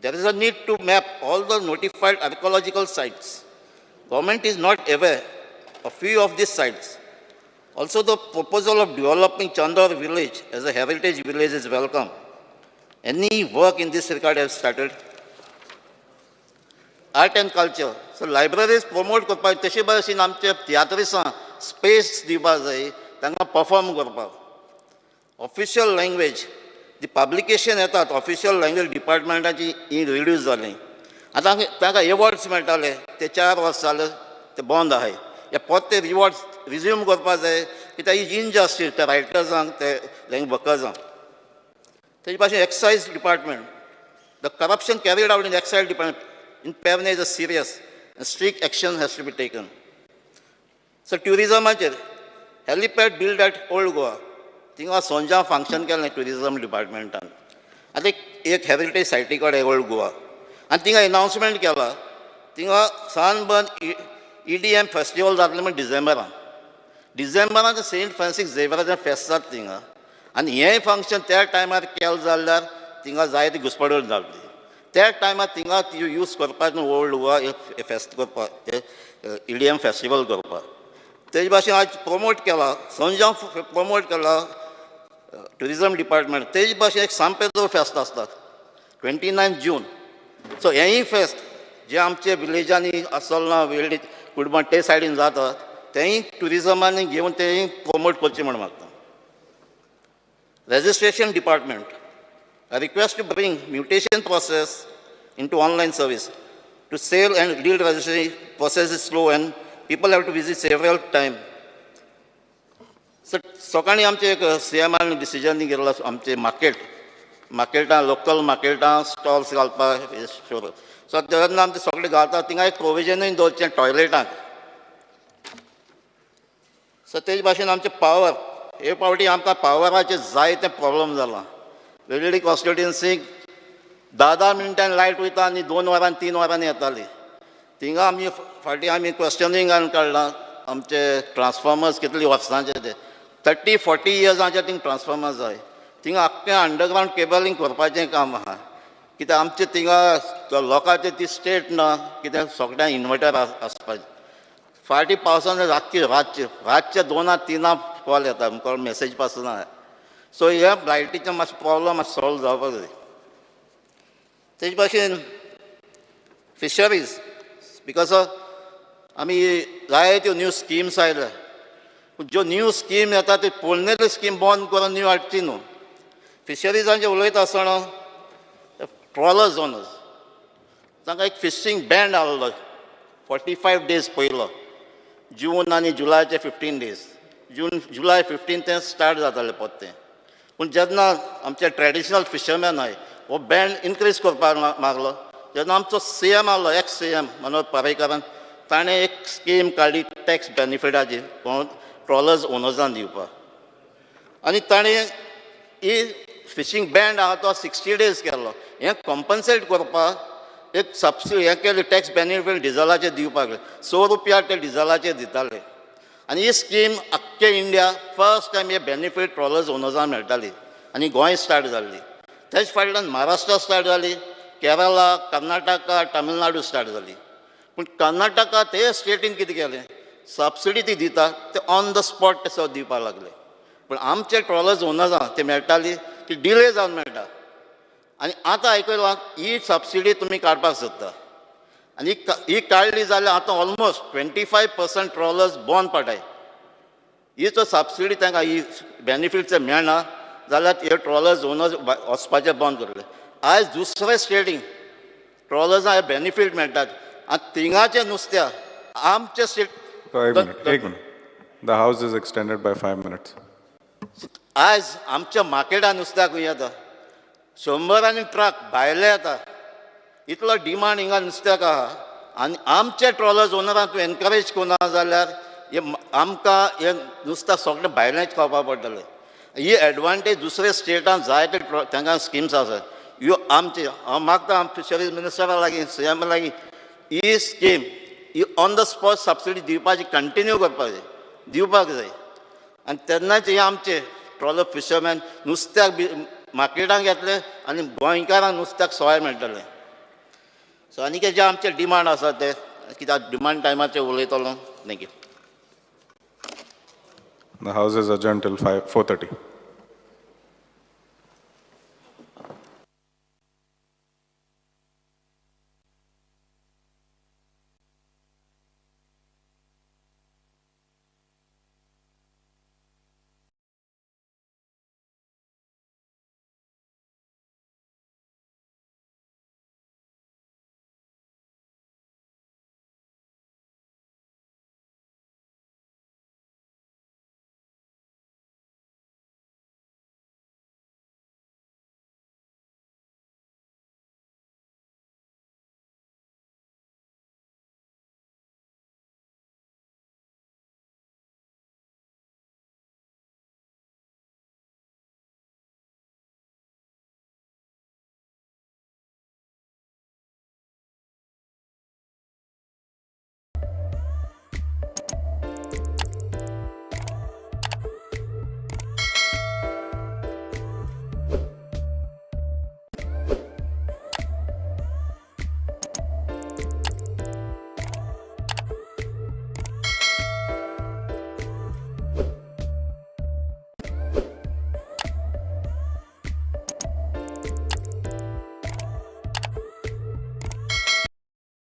There is a need to map all the notified archaeological sites. Government is not aware of few of these sites. Also, the proposal of developing Chandor village as a heritage village is welcome. Any work in this regard has started. Art and culture. So libraries promote करपाक तशे भाशेन आमचे थिएटर्सां space दिवपाक जाय तांकां perform करपाक. Official language. The publication येतात official language डिपार्टमेंटाची ही reduce जाली. आतां तांकां एवॉर्ड्स मेळटाले ते 4 वर्सां जाले ते बंद आहाय. हे परत ते रिवॉर्ड्स रिज्यूम करपाक जाय कित्याक ही इनजस्टीस त्या रायटर्सांक ते लँग्वेज वर्कर्सांक. तेजे भाशेन excise department. The corruption carried out in excise department in Pevne is serious and strict action has to be taken. So tourism, helipad built at Old Goa. थिंगा सोंजा function केलें टुरिजम डिपार्टमेंटान. आतां एक heritage सायटी कडेन old Goa आनी थिंगा announcement केला थिंगा sunburn EDM festival जातलें म्हण डिसेंबरान सेंट फ्रांसीस झेवियराचें फेस्त जाता थिंगा आनी हें फंक्शन त्या टायमार केलें जाल्यार थिंगा जायती घुसपडोळ जातली. त्या टायमार थिंगा यूज करपाक न्हू ओल्ड गोवा फेस्त करपाक EDM फेस्टिवल करपाक. तेजे भाशेन आज प्रमोट केला सोंजा प्रमोट केला टुरिजम डिपार्टमेंट. तेजे भाशेन एक सांपेजो फेस्त आसता 29 जून. सो हेंय फेस्त जे आमचे विलेजांनी आसलना वेल्डी कुडबण ते सायडीन जाता तेंय टुरिजमांनी घेवन तेंय प्रमोट करचें म्हण मागता. Registration department. A request to bring mutation process into online service. To sale and deed registration process is slow and people have to visit several times. So, सकाळी आमचे एक CMR डिसिजन घेतला आमचे मार्केटां लोकल मार्केटां स्टॉल्स घालपाक शोर. So तेन्ना आमचे सगळे घालता थिंगा एक प्रोविजनूय दवरचें टॉयलेटांक. सो तेजे भाशेन आमचे पावर हे फावटी आमकां पावराचे जायते प्रॉब्लम जाला. वेगवेगळी कॉन्स्टिट्युएन्सीक 10 मिनटांनी लायट वयता आनी 2 वरांनी 3 वरांनी येताली. थिंगा आमी फाटीं आमी क्वेश्चनिंगान काडलां आमचे ट्रान्सफॉर्मर्स कितले वर्सांचे ते 30-40 इयर्सांचे थिंगा ट्रान्सफॉर्मर्स जाय. थिंगा आख्खें अंडरग्रावंड केबलिंग करपाचें काम आहा कित्याक आमचे थिंगा लोकांचे ती स्टेट ना कित्याक सगळ्यांक इन्वर्टर आसपाचें. फाटीं पावसान रातचे 2-3 कॉल येता आमकां मॅसेज पासून आहा. सो ह्या लायटीचें मातशें प्रॉब्लम मातशें सॉल्व जावपाक जाय. तेजे भाशेन फिशरीज बिकॉज आमी जायत्यो न्यू स्किम्स आयल्या पूण ज्यो न्यू स्कीम येता त्यो पोरणेल्यो स्कीम बंद करून न्यू हाडची न्हू. फिशरीजांचे उलयता आसतना ट्रॉलर्स ओनर्स तांकां एक फिशींग बॅन आहलो 45 days पयलो जून आनी जुलायचे 15 days जुलाय 15 ते स्टार्ट जातालें पोत्तें पूण जेन्ना आमचे ट्रेडिशनल फिशरमॅन आहाय हो बॅन इन्क्रीज करपाक मागलो जेन्ना आमचो CM आहलो एक्स CM मनोहर पर्रीकारान ताणें एक स्कीम काडली टॅक्स बेनिफिटाची ट्रॉलर्स ओनर्सांक दिवपाक आनी ताणें ही फिशींग बॅन आहा तो 60 days केलो हें कॉम्पन्सेट करपाक एक सबसिडी हें केलें टॅक्स बेनिफीट डिझलाचेर दिवपाक ₹100 ते डिझलाचेर दिताले आनी ही स्कीम आख्खे इंडिया फर्स्ट टायम हे बेनिफीट ट्रॉलर्स ओनर्सांक मेळटाली आनी गोंय स्टार्ट जाल्ली तेच फाटल्यान महाराष्ट्रा स्टार्ट जाली केरला कर्नाटका तामिळनाडू स्टार्ट जाली पूण कर्नाटका ते स्टेटीन कितें केलें सबसिडी ती दिता ते ऑन द स्पॉट ते दिवपाक लागले पूण आमचे ट्रॉलर्स ओनर्सांक ते मेळटाली ती डिले जावन मेळटा आनी आतां आयकलां ही सबसिडी तुमी काडपाक सोदता आनी ही काडली जाल्यार आतां ऑलमोस्ट 25% ट्रॉलर्स बंद पडटाय ही जर सबसिडी तांकां ही बेनिफिट्स मेळना जाल्यार हे ट्रॉलर्स ओनर्स वचपाचें बंद करले आयज दुसरे स्टेटीन ट्रॉलर्सांक हे बेनिफीट मेळटात आनी थिंगाचे नुस्त्याक आमचे स्टेट एक minute the house is extended by 5 minutes. आयज आमच्या मार्केटान नुस्त्याक येता 100 ट्रक भायले येता इतलो डिमांड हिंगा नुस्त्याक आहा आनी आमचे ट्रॉलर्स ओनरांक तूं एनकरेज करना जाल्यार हे आमकां हे नुस्त्याक सगळें भायलेंच खावपाक पडटलें ही एडवांटेज दुसऱ्या स्टेटान जायते तांकां स्किम्स आसात ह्यो आमचे हांव मागता फिशरीज मिनिस्टरा लागीं CM लागीं ही स्कीम ही ऑन द स्पॉट सबसिडी दिवपाची कंटिन्यू दिवपाक जाय आनी तेन्नाच हे आमचे ट्रॉलर फिशरमॅन नुस्त्याक बी मार्केटांत घेतले आनी गोंयकारांक नुस्त्याक सवाय मेळटलें सो आनी जे आमचे डिमांड आसा ते कित्याक डिमांड टायमाचेर उलयतलो thank you The house is adjourned till 4:30.